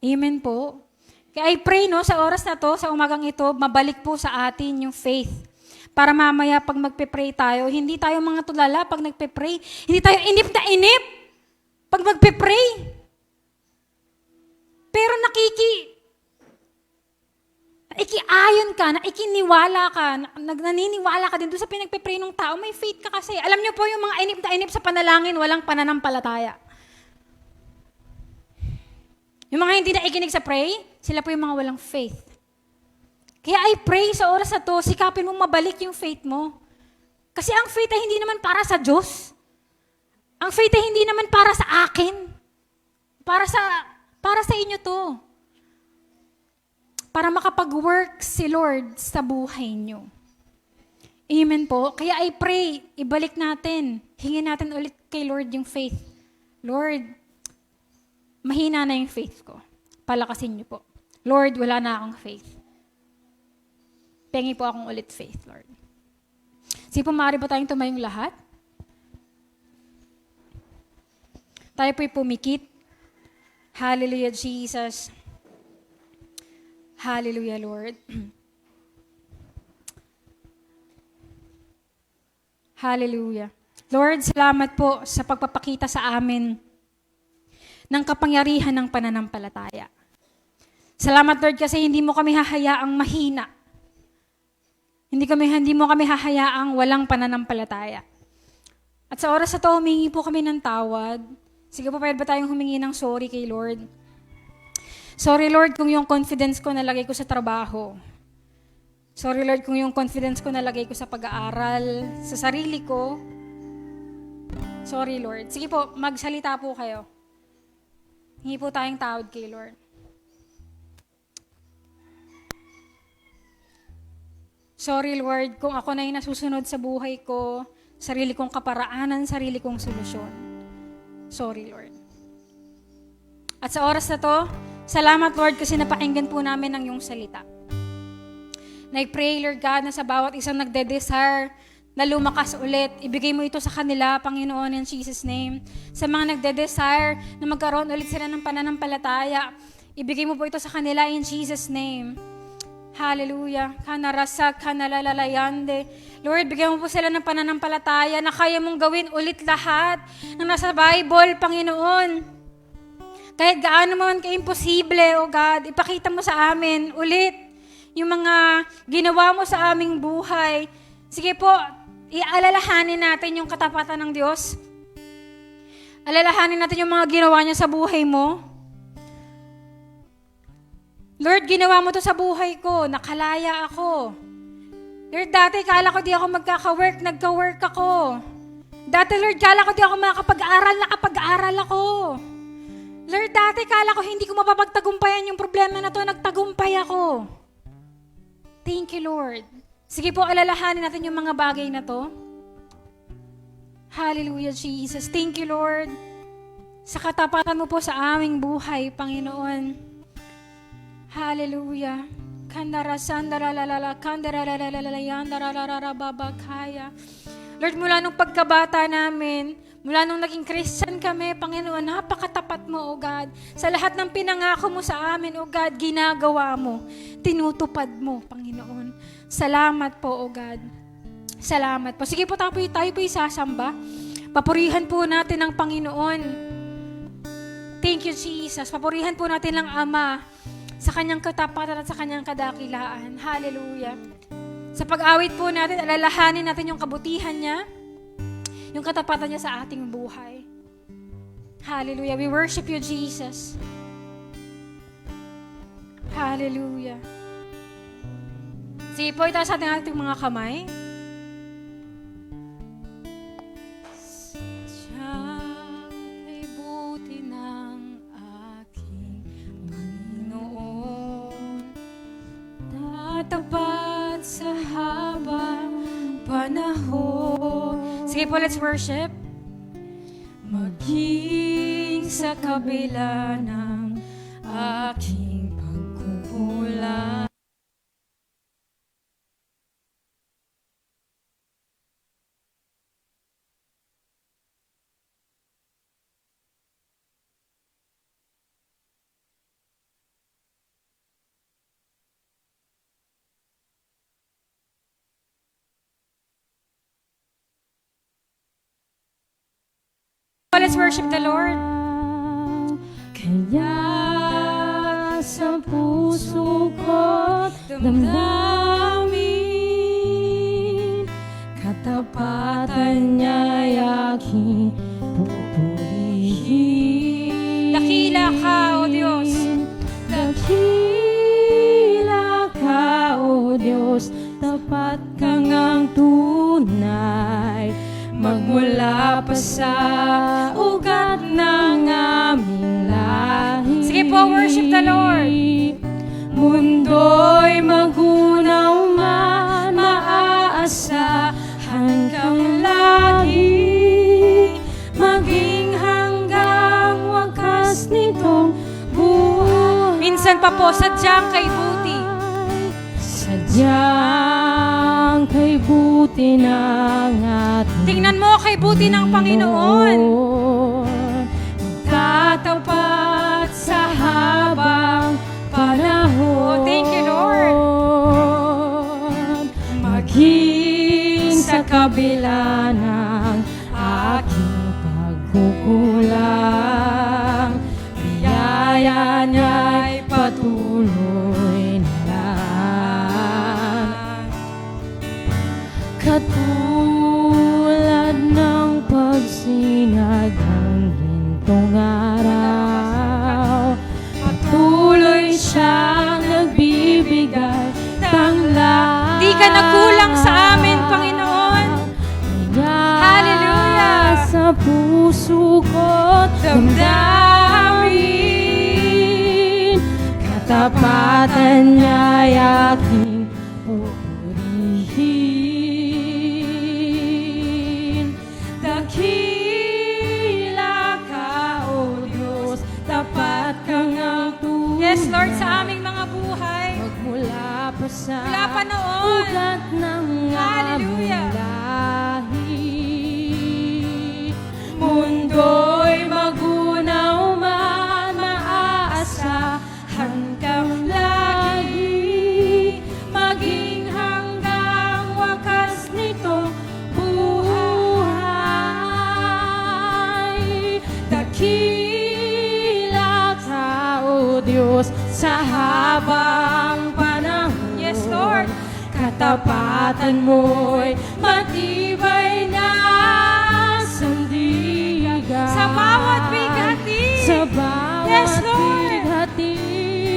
Amen po. Kaya I pray no, sa oras na to, sa umagang ito, mabalik po sa atin yung faith. Para mamaya pag magpe-pray tayo, hindi tayo mga tulala pag nagpe-pray. Hindi tayo inip na inip pag magpe-pray. Pero ikiayon ka, ikiniwala ka, naniniwala ka din doon sa pinagpe-pray ng tao, may faith ka kasi. Alam niyo po yung mga inip na inip sa panalangin, walang pananampalataya. Yung mga hindi na ikinig sa pray, sila po yung mga walang faith. Kaya I pray sa oras na to, sikapin mong mabalik yung faith mo. Kasi ang faith ay hindi naman para sa Diyos. Ang faith ay hindi naman para sa akin. Para sa inyo to. Para makapag-work si Lord sa buhay nyo. Amen po. Kaya I pray, ibalik natin. Hingin natin ulit kay Lord yung faith. Lord, mahina na yung faith ko. Palakasin niyo po. Lord, wala na akong faith. Pengi po akong ulit faith, Lord. Sige po, maaari ba tayong tumayong lahat? Tayo po'y pumikit. Hallelujah, Jesus. Hallelujah, Lord. Hallelujah. Lord, salamat po sa pagpapakita sa amin ng kapangyarihan ng pananampalataya. Salamat, Lord, kasi hindi mo kami hahayaang mahina. Hindi mo kami hahayaang walang pananampalataya. At sa oras na to, humingi po kami ng tawad. Sige po, pwede ba tayong humingi ng sorry kay Lord? Sorry, Lord, kung yung confidence ko nalagay ko sa trabaho. Sorry, Lord, kung yung confidence ko nalagay ko sa pag-aaral, sa sarili ko. Sorry, Lord. Sige po, magsalita po kayo. Hingi po tayong tawad kay Lord. Sorry, Lord, kung ako na yung nasusunod sa buhay ko, sarili kong kaparaanan, sarili kong solusyon. Sorry, Lord. At sa oras na to, salamat, Lord, kasi napakinggan po namin ang iyong salita. Nag-pray, Lord God, na sa bawat isang nagde-desire na lumakas ulit, ibigay mo ito sa kanila, Panginoon, in Jesus' name. Sa mga nagde-desire na magkaroon ulit sila ng pananampalataya, ibigay mo po ito sa kanila in Jesus' name. Hallelujah. Kanarasak, kanalalayande. Lord, bigyan mo po sila ng pananampalataya na kaya mong gawin ulit lahat ng nasa Bible, Panginoon. Kahit gaano man ka-imposible, O God, ipakita mo sa amin ulit yung mga ginawa mo sa aming buhay. Sige po, ialalahanin natin yung katapatan ng Diyos. Alalahanin natin yung mga ginawa niya sa buhay mo. Lord, ginawa mo to sa buhay ko. Nakalaya ako. Lord, dati kala ko di ako magkaka-work, nagka-work ako. Dati, Lord, kala ko di ako makakapag-aral, nakapag-aral ako. Lord, dati kala ko hindi ko mapapagtagumpayan yung problema na to, nagtagumpay ako. Thank you, Lord. Sige po, alalahanin natin yung mga bagay na to. Hallelujah, Jesus. Thank you, Lord. Sa katapatan mo po sa aming buhay, Panginoon. Hallelujah. Lord, mula nung pagkabata namin, mula nung naging Christian kami, Panginoon, napakatapat mo, O God. Sa lahat ng pinangako mo sa amin, O God, ginagawa mo. Tinutupad mo, Panginoon. Salamat po, O God. Salamat po. Sige po, tayo po isasamba. Papurihan po natin ang Panginoon. Thank you, Jesus. Papurihan po natin ang Ama sa kanyang katapatan at sa kanyang kadakilaan. Hallelujah. Sa pag-awit po natin, alalahanin natin yung kabutihan niya, yung katapatan niya sa ating buhay. Hallelujah. We worship you, Jesus. Hallelujah. Sige po, itaas natin ating mga kamay. Siya'y buti ng aking Panginoon, tatapat sa habang panahon. Sige po, let's worship. Maging sa kabila ng aking pagkukulang. Let's worship the Lord. Kaya sa puso ko damdamin, katapatan niya'y aking pupurihin. Dakila ka, O Diyos. Dakila ka, O Diyos, tapat kang ang tunay. Magmula pa sa ugat ng aming lahi. Sige po, worship the Lord. Mundo'y magunaw man, maaasahan kang lagi, maging hanggang wakas nitong buhay. Minsan pa po, sadyang kay buti. Sadyang kay buti ng ating Tingnan mo kay buti ng Panginoon. Tatapat sa habang panahon. Oh, thank you, Lord. Maging sa kabila ng aking pagkukulang, biyaya niya'y patuloy na lang. Katulad ng pagsinag ng gintong araw, patuloy siyang nagbibigay tanglaw. Di ka nagkulang sa amin, Panginoon. Hallelujah. Sa puso ko damdamin, katapatan niya'y aking pupurihin. Dakila ka, O Diyos, tapat kang ang tunay. Yes, Lord, sa aming mga buhay. Magmula pa sa Mula pa noon. ugat ng Hallelujah. aming lahi. Mundo'y magunaw man, maaasahan kang lagi, maging hanggang wakas nitong buhay. Dakila ka, O Diyos, sa habang panahon. Yes, Lord. Katapatan mo'y matibay na sandigan. Sa bawat Sa bawat Yes, Lord. bighati,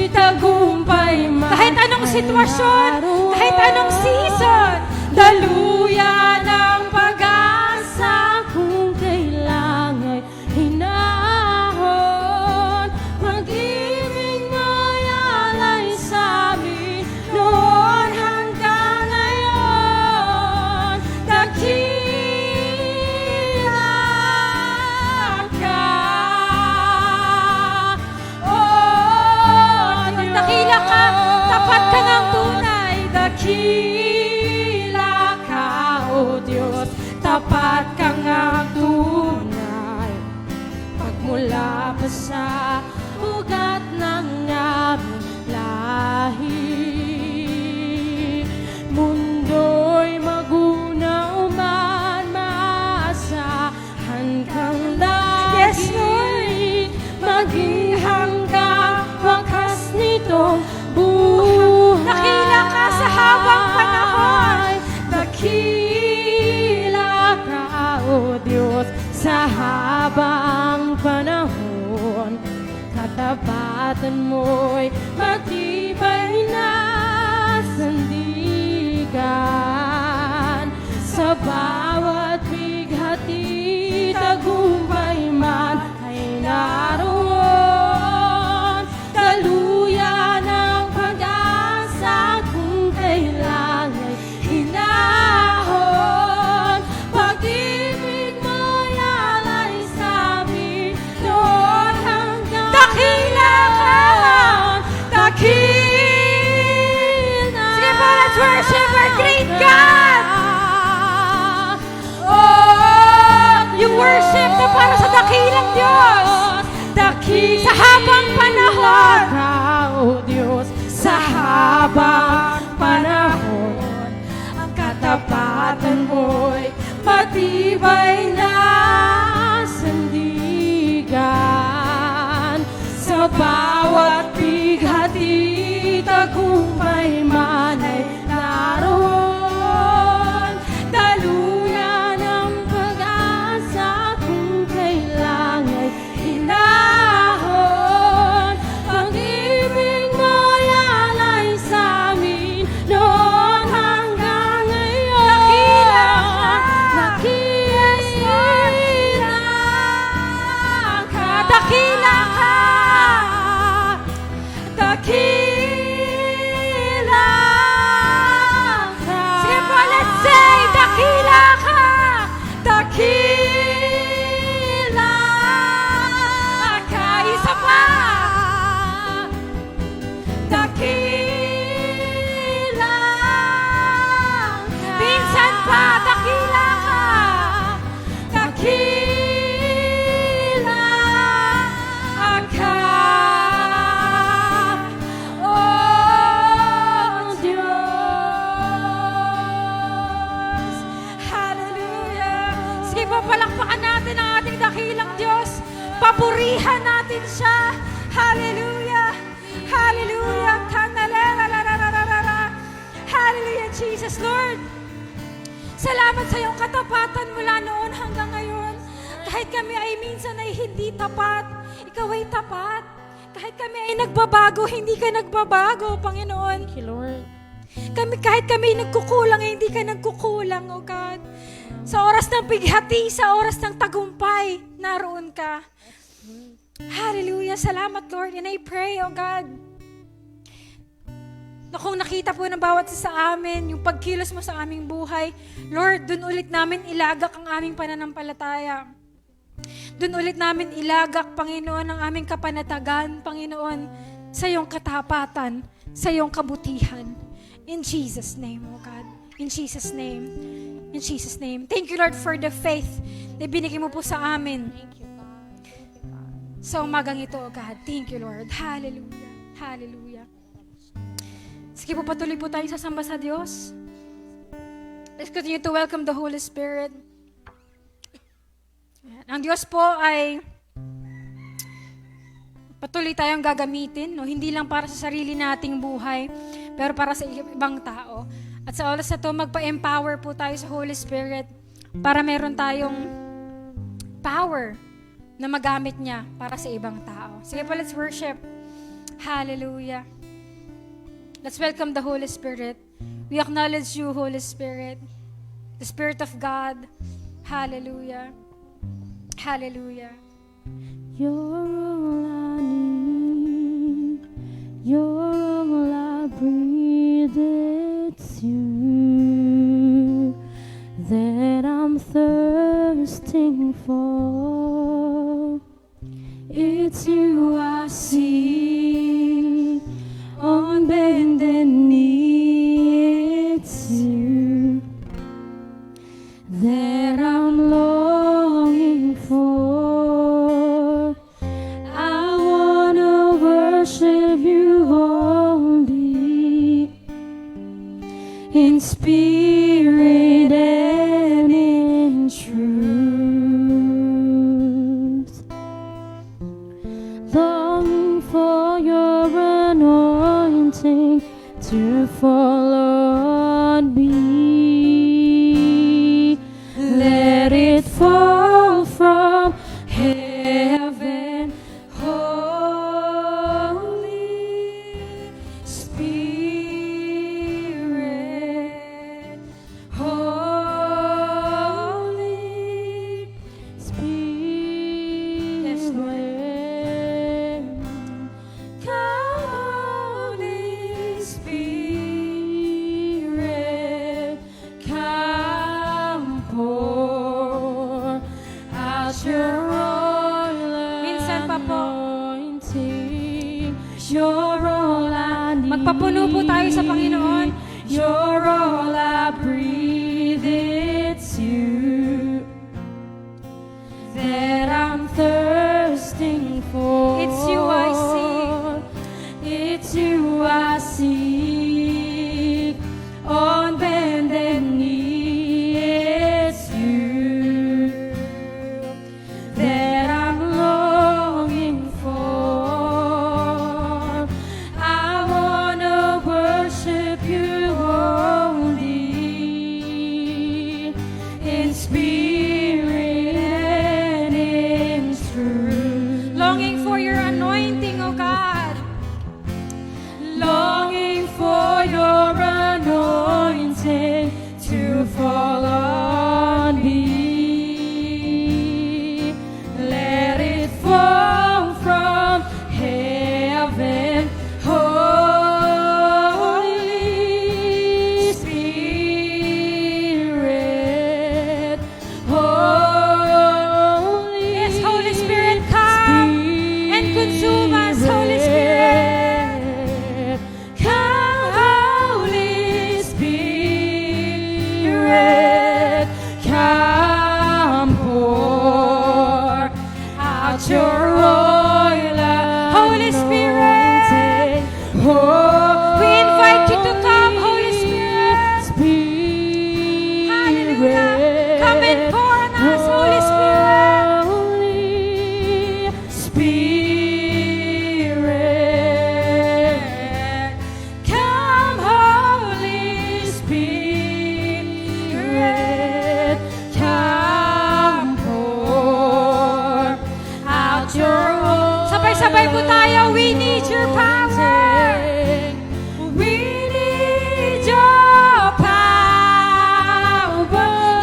tagumpay man Kahit anong ay sitwasyon, naroon. kahit anong season, daluyan ng pag-asa. Kung kailangan hinahon, pag-ibig mo'y alay sa amin noon hanggang ngayon. Dakila ka, oh Diyos. Dakila ka, tapat ka ng tunay. Dakila ka, oh Diyos, tapat ka ng tunay. Pagmula pa sa ugat ng aming lahi, mundo'y magunaw man, maasahan kang lagi. Yes, Lord. Maging hanggang wakas nitong buhay. Dakila ka sa habang panahon. Dakila ka, o Diyos, sa habang panahon. Katapatan mo'y matibay na sandigan. Sa bawat bighati, tagumpay man ay naroon. Daluyan ng pag-asa kung kailangan hinahon. Pag-ibig mo'y alay sa amin noon hanggang Dakila ka! Dakila. Sige po, let's worship our great God! Oh, Yung worship na para sa dakilang Diyos. Dakila Sa habang panahon. ka, o Diyos, sa habang panahon. Ang katapatan mo'y matibay na sandigan. Sa bawat bighati, tagumpay man ay naroon. Daluyan ng pag-asa kung kailangan hinahon. Pag-ibig mo'y alay sa amin noon hanggang ngayon. Dakila ka! Dakila ka! Dakila ka! Dakila ka! Sige po, let's say, dakila ka! Dakila ka! Isa pa! Dakila ka! Minsan pa, dakila ka! Dakila ka! Oh Diyos! Hallelujah! Sige po, palakpakan natin ang ating dakilang Diyos. Papurihan natin siya. Hallelujah! Hallelujah! Kanalalalalalalala. Hallelujah, Jesus, Lord! Salamat sa iyong katapatan mula noon hanggang ngayon. Kahit kami ay minsan ay hindi tapat, ikaw ay tapat. Kahit kami ay nagbabago, hindi ka nagbabago, Panginoon. Thank you, Lord. Kahit kami nagkukulang, hindi ka nagkukulang, oh God. Sa oras ng bighati, sa oras ng tagumpay, naroon ka. Hallelujah. Salamat, Lord. And I pray, oh God, na kung nakita po ng bawat isa sa amin, yung pagkilos mo sa aming buhay, Lord, dun ulit namin ilagak ang aming pananampalataya. Dun ulit namin ilagak, Panginoon, ang aming kapanatagan, Panginoon, sa iyong katapatan, sa iyong kabutihan. In Jesus' name, oh God. In Jesus' name. In Jesus' name. Thank you, Lord, for the faith na binigay mo po sa amin. Sa umagang ito, oh God. Thank you, Lord. Hallelujah. Hallelujah. Sige po, patuloy po tayong sasamba sa Diyos. Let's continue to welcome the Holy Spirit. Ang Diyos po ay patuloy tayong gagamitin, no? Hindi lang para sa sarili nating buhay, pero para sa ibang tao. At sa oras na to, magpa-empower po tayo sa Holy Spirit para meron tayong power na magamit niya para sa ibang tao. Sige po, let's worship. Hallelujah. Let's welcome the Holy Spirit. We acknowledge you, Holy Spirit, the Spirit of God. Hallelujah. Hallelujah. You're all I need. You're all I breathe. It's you that I'm thirsting for. It's you I see on bended knee. It's you that I'm longing for. I wanna worship you only in spirit and in truth. Longing for your anointing to fall on me. Let it fall from heaven, Holy Spirit, Holy Spirit. Come, Holy Spirit, come pour out your oil Minsan pa po. anointing. You're all I need. Magpapuno po tayo sa Panginoon. You're all I breathe. It's you that I'm thirsting for. It's you I see. It's you I see on bended knee. It's you that I'm longing for. I wanna worship you only in spirit and in truth. Longing for your anointing, O God. Longing for your anointing to fall on me. Let it fall from heaven, Holy Spirit, Holy Yes, Holy Spirit, come and consume us, Holy Spirit. Come, Holy Spirit, come pour out your oil, Holy Spirit. anointing. Oh, We invite you to come, Holy Spirit. Spirit. Hallelujah. Come and pour on us, Holy Spirit. Holy Spirit, come, Holy Spirit, come pour out your own. Sabay-sabay po tayo. We need your power. We need your power.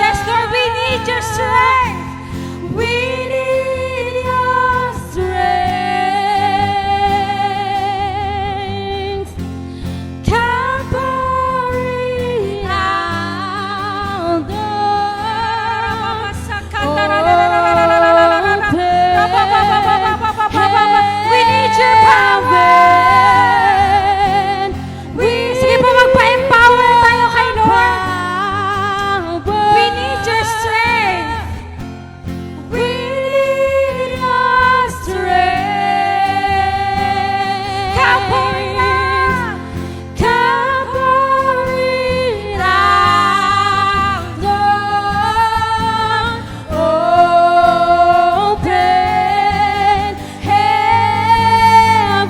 Yes, Lord, we need your strength. We need your strength. Come pouring out We need your power. Sige po, magpa-empower tayo kay Lord. We need your strength. We need your strength. Come pouring out. Come pouring out, Lord. Open heaven,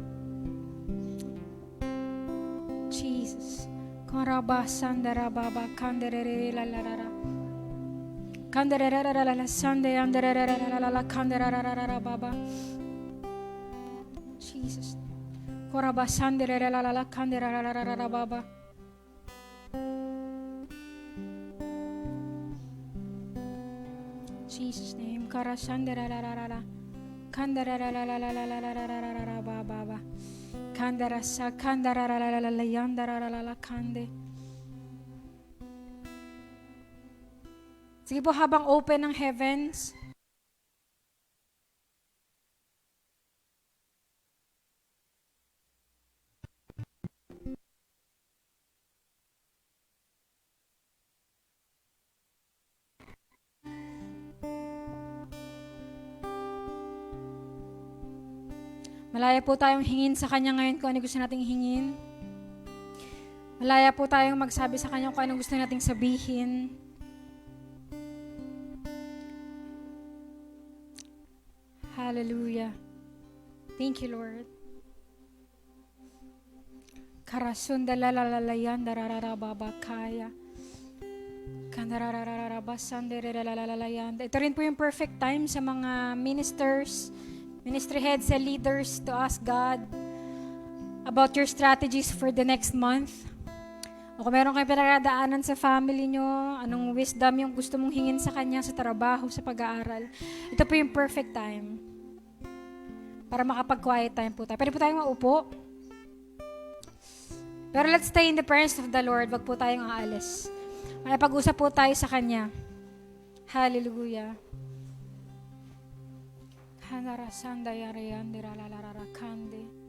Jesus. Koraba sandara baba kanderere la la la la. Kanderere la la la sande andere la la la kanderere la la baba. Jesus. Koraba sandere la la la kanderere la la la baba. Jesus name. Kara sandere la la la la. Kanderere la la la la la la la la baba. Kandara sa kandara la la la la yandara la la la kande. Sige po, habang open ng heavens, malaya po tayong hingin sa Kanya ngayon kung ano gusto nating hingin. Malaya po tayong magsabi sa Kanya kung ano gusto nating sabihin. Hallelujah. Thank you, Lord. Karasunda lalalalayan darararababakaya. Kandararararabasanderelalayan. Ito rin po yung perfect time sa mga ministers, ministry heads and leaders to ask God about your strategies for the next month. O kung meron kayong pinagdadaanan sa family nyo, anong wisdom yung gusto mong hingin sa Kanya sa trabaho, sa pag-aaral, ito po yung perfect time para makapag-quiet time po tayo. Pwede po tayong maupo. Pero let's stay in the presence of the Lord. Wag po tayong aalis. May pag-usap po tayo sa Kanya. Hallelujah. Hanarasanda yarayan diralalarakande.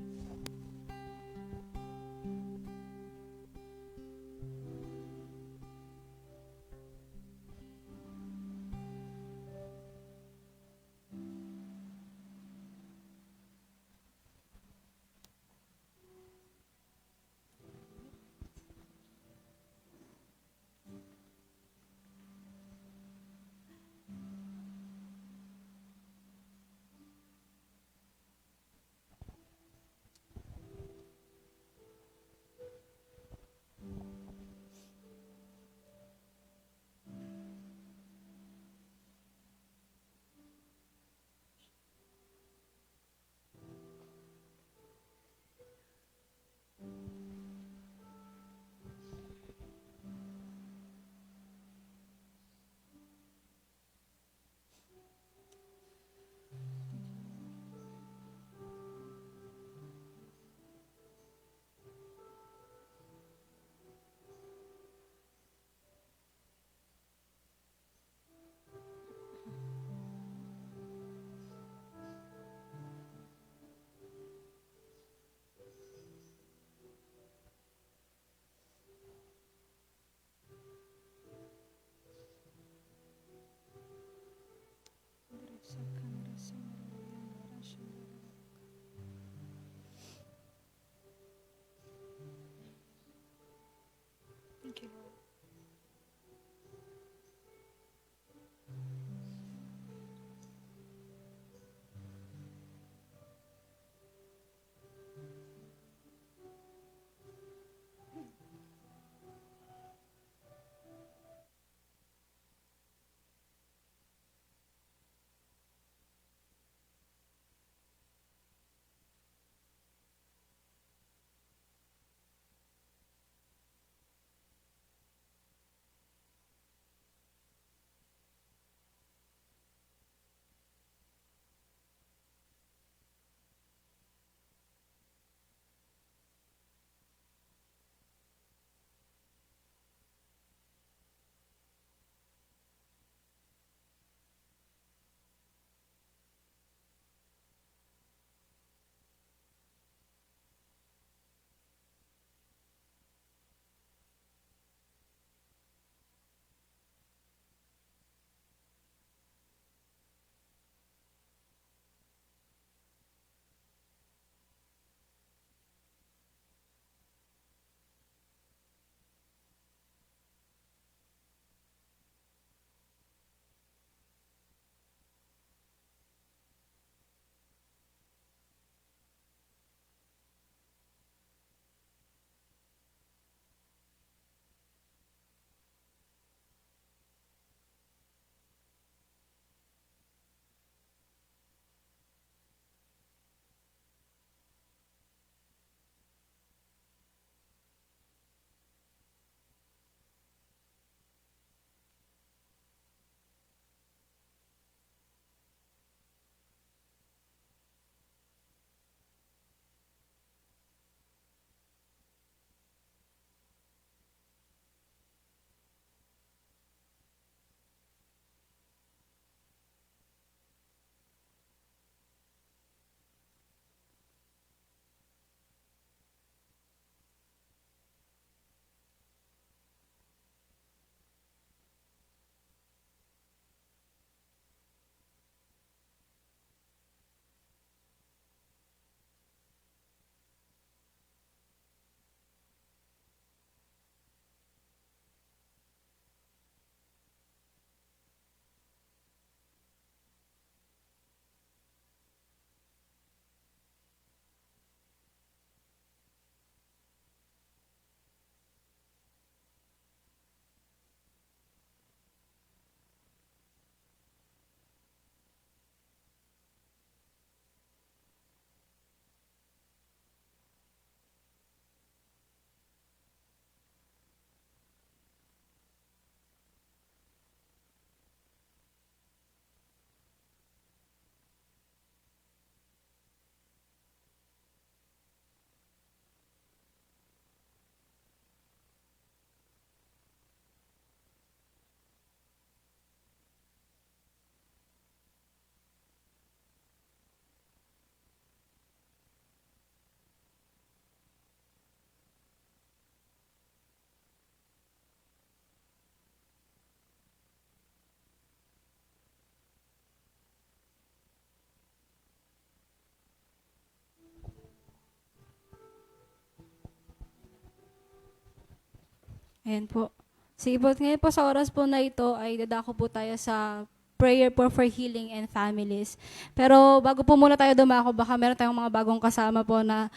Ayan po. Sige po, ngayon po sa oras po na ito ay dadako po tayo sa prayer po for healing and families. Pero bago po muna tayo dumako, baka meron tayong mga bagong kasama po na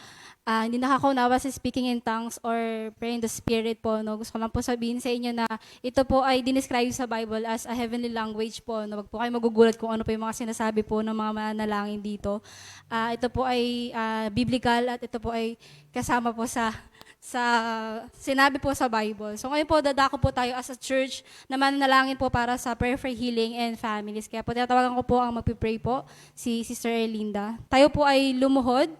hindi nakakaunawa sa speaking in tongues or praying the spirit po. No? Gusto ko lang po sabihin sa inyo na ito po ay dinescribe sa Bible as a heavenly language po. No? Wag po kayo magugulat kung ano po yung mga sinasabi po ng mga mananalangin dito. Ito po ay biblical at ito po ay kasama po sa sinabi po sa Bible. So ngayon po, dadako po tayo as a church na mananalangin po para sa prayer for healing and families. Kaya po, tinatawagan ko po ang magpipray po, si Sister Erlinda. Tayo po ay lumuhod.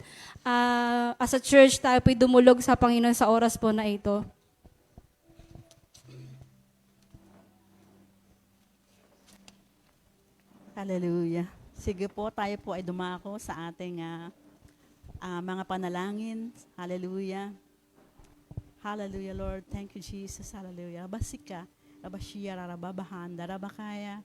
As a church, tayo po ay dumulog sa Panginoon sa oras po na ito. Hallelujah. Sige po, tayo po ay dumako sa ating mga panalangin. Hallelujah. Hallelujah, Lord. Thank you, Jesus. Hallelujah. Rabasika, rabashia, rababahanda, rabakaya,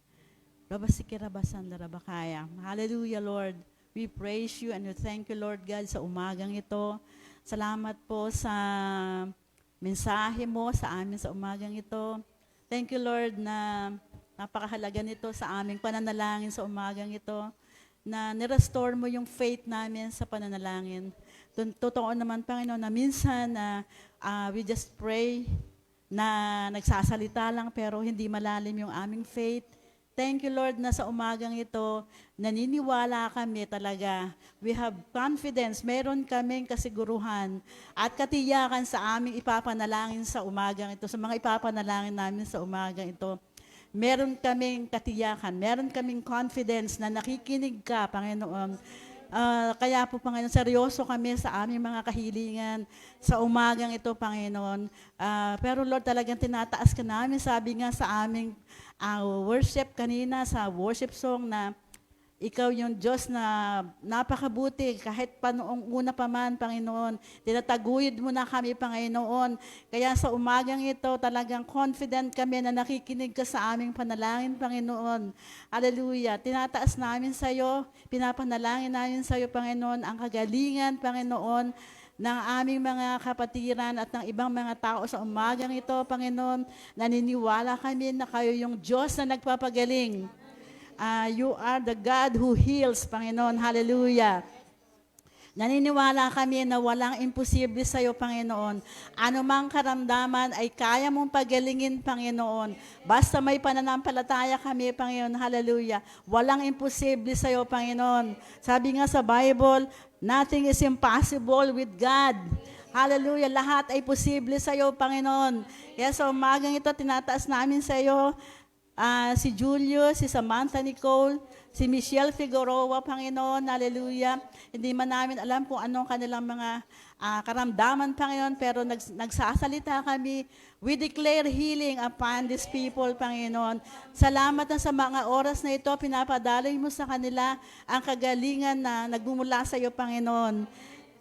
rabasiki, rabasanda, rabakaya. Hallelujah, Lord. We praise you and we thank you, Lord God, sa umagang ito. Salamat po sa mensahe mo sa amin sa umagang ito. Thank you, Lord, na napakahalaga nito sa aming pananalangin sa umagang ito, na nirestore mo yung faith namin sa pananalangin. Totoo naman, Panginoon, na minsan we just pray na nagsasalita lang pero hindi malalim yung aming faith. Thank you, Lord, na sa umagang ito, naniniwala kami talaga. We have confidence, meron kaming kasiguruhan at katiyakan sa aming ipapanalangin sa umagang ito, sa mga ipapanalangin namin sa umagang ito. Meron kaming katiyakan, meron kaming confidence na nakikinig ka, Panginoon. Kaya po, Panginoon, seryoso kami sa aming mga kahilingan sa umagang ito, Panginoon. Pero Lord, talagang tinataas ka namin. Sabi nga sa aming worship kanina, sa worship song, na ikaw yung Diyos na napakabuti kahit pa noong una pa man, Panginoon. Tinataguyod mo na kami, Panginoon. Kaya sa umagang ito, talagang confident kami na nakikinig ka sa aming panalangin, Panginoon. Hallelujah. Tinataas namin sa iyo, pinapanalangin namin sa iyo, Panginoon, ang kagalingan, Panginoon, ng aming mga kapatiran at ng ibang mga tao sa umagang ito, Panginoon. Naniniwala kami na kayo yung Diyos na nagpapagaling. You are the God who heals, Panginoon. Hallelujah. Naniniwala kami na walang imposible sa iyo, Panginoon. Ano mang karamdaman ay kaya mong pagalingin, Panginoon. Basta may pananampalataya kami, Panginoon. Hallelujah. Walang imposible sa iyo, Panginoon. Sabi nga sa Bible, nothing is impossible with God. Hallelujah. Lahat ay posible sa iyo, Panginoon. Kaya sa umagang ito, tinataas namin sa iyo si Julio, si Samantha Nicole, si Michelle Figueroa, Panginoon, hallelujah. Hindi man namin alam kung anong kanilang mga karamdaman, Panginoon, pero nagsasalita kami. We declare healing upon these people, Panginoon. Salamat na sa mga oras na ito, pinapadaloy mo sa kanila ang kagalingan na nagmumula sa iyo, Panginoon.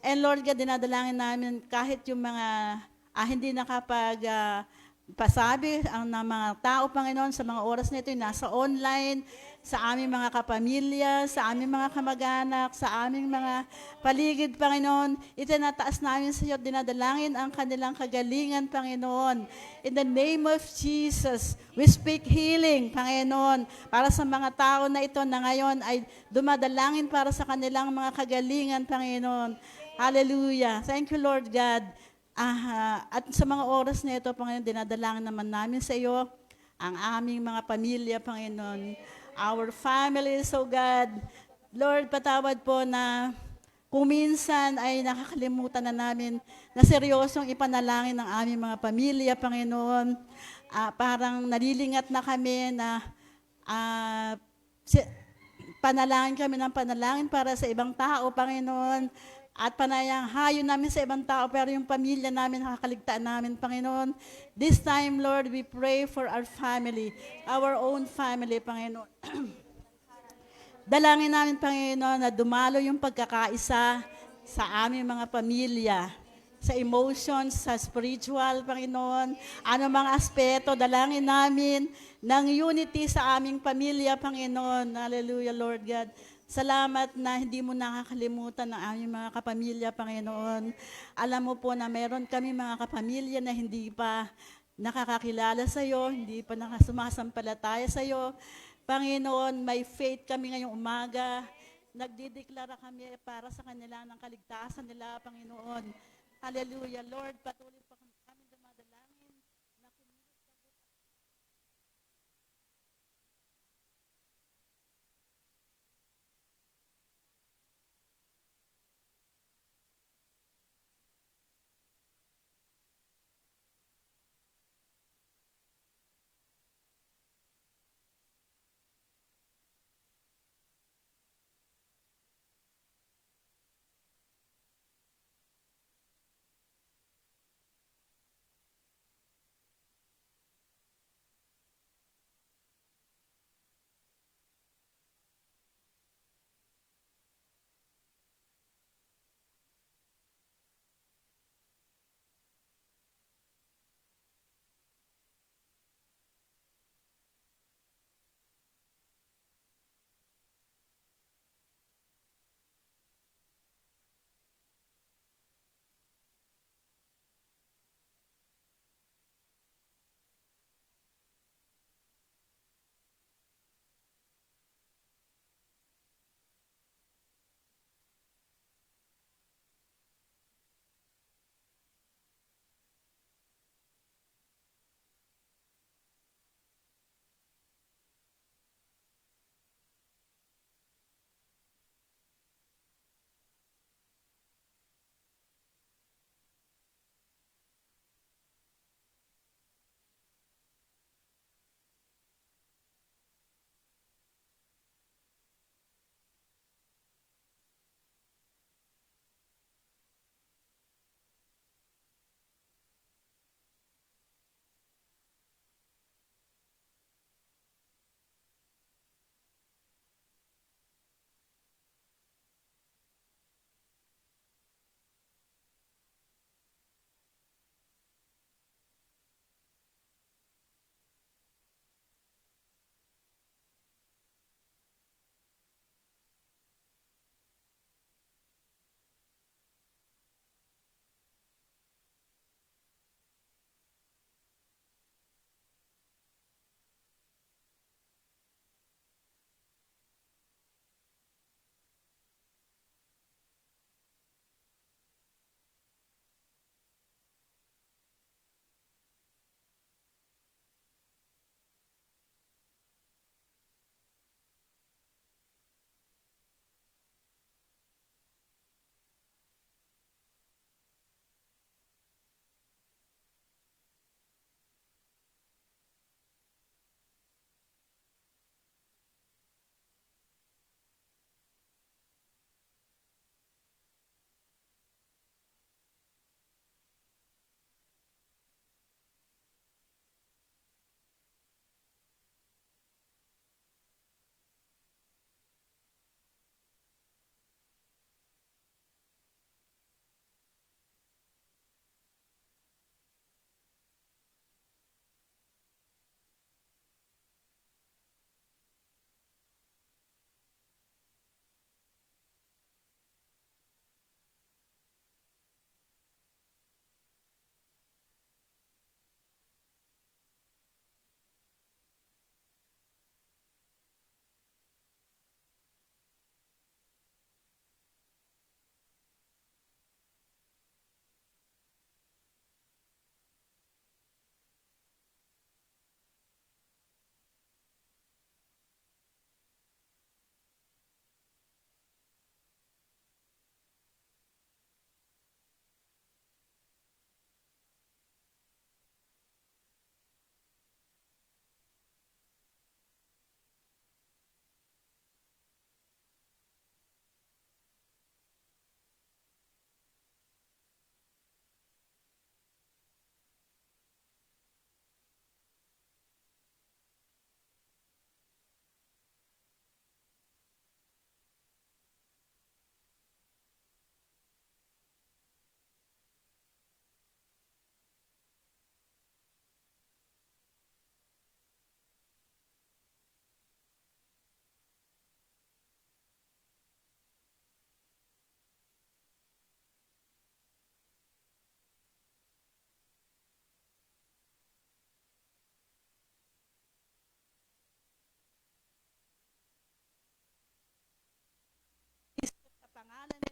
And Lord God, dinadalangin namin kahit yung mga hindi pasabi ang mga tao, Panginoon, sa mga oras na ito, nasa online, sa aming mga kapamilya, sa aming mga kamag-anak, sa aming mga paligid, Panginoon. Itinataas namin sa iyo, dinadalangin ang kanilang kagalingan, Panginoon. In the name of Jesus, we speak healing, Panginoon, para sa mga tao na ito na ngayon ay dumadalangin para sa kanilang mga kagalingan, Panginoon. Hallelujah. Thank you, Lord God. At sa mga oras na ito, Panginoon, dinadalangin naman namin sa iyo ang aming mga pamilya, Panginoon. Our families, oh God. Lord, patawad po na kung minsan ay nakakalimutan na namin na seryosong ipanalangin ng aming mga pamilya, Panginoon. Parang nalilingat na kami na panalangin kami ng panalangin para sa ibang tao, Panginoon. At panayang hayo namin sa ibang tao, pero yung pamilya namin, nakakaligtaan namin, Panginoon. This time, Lord, we pray for our family, our own family, Panginoon. Dalangin namin, Panginoon, na dumalo yung pagkakaisa sa aming mga pamilya, sa emotions, sa spiritual, Panginoon. Ano mga aspeto, dalangin namin ng unity sa aming pamilya, Panginoon. Hallelujah, Lord God. Salamat na hindi mo nakakalimutan ng aming mga kapamilya, Panginoon. Alam mo po na meron kami mga kapamilya na hindi pa nakakakilala sa iyo, hindi pa nakasumasampalataya sa iyo. Panginoon, may faith kami ngayong umaga. Nagdideklara kami para sa kanila ng kaligtasan nila, Panginoon. Hallelujah, Lord. Patuloy pa kami dumadalangin na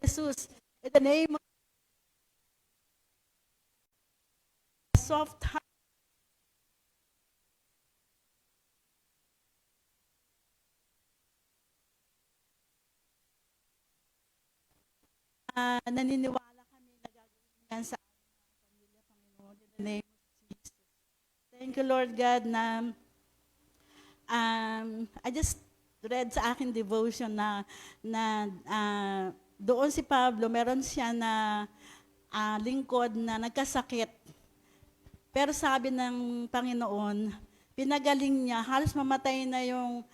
Jesus. In the name of soft heart. Naniniwala kami na gagawin yan sa aming mga pamilya, Panginoon. In the name of Jesus. Thank you, Lord God, na I just read sa aking devotion na doon si Pablo, meron siya na lingkod na nagkasakit. Pero sabi ng Panginoon, pinagaling niya, halos mamatay na yung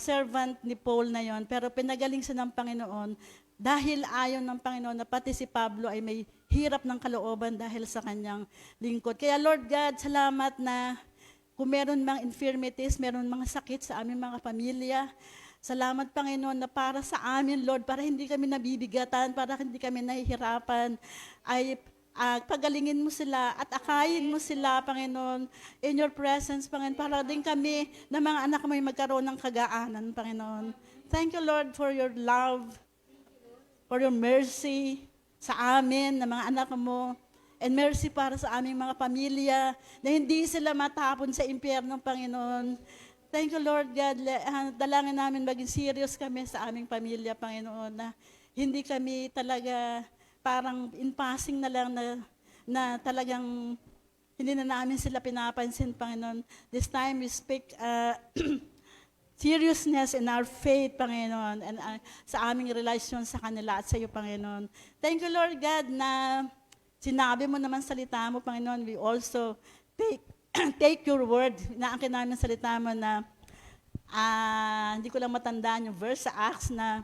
servant ni Paul na yon, pero pinagaling siya ng Panginoon dahil ayon ng Panginoon na pati si Pablo ay may hirap ng kalooban dahil sa kanyang lingkod. Kaya Lord God, salamat na kung meron mga infirmities, meron mga sakit sa aming mga pamilya, salamat Panginoon na para sa amin, Lord, para hindi kami nabibigatan, para hindi kami nahihirapan, ay pagalingin mo sila at akayin mo sila, Panginoon, in your presence, Panginoon, para din kami na mga anak mo ay magkaroon ng kagaanan, Panginoon. Thank you, Lord, for your love, for your mercy sa amin, na mga anak mo, and mercy para sa aming mga pamilya, na hindi sila matapon sa impyerno, Panginoon. Thank you, Lord God. Dalangin namin maging serious kami sa aming pamilya, Panginoon, na hindi kami talaga parang in passing na lang na talagang hindi na namin sila pinapansin, Panginoon. This time we speak seriousness in our faith, Panginoon, and sa aming relasyon sa kanila at sa iyo, Panginoon. Thank you, Lord God, na sinabi mo naman salita mo, Panginoon. We also take your word. Inaangkin namin salita mo na hindi ko lang matandaan yung verse sa Acts na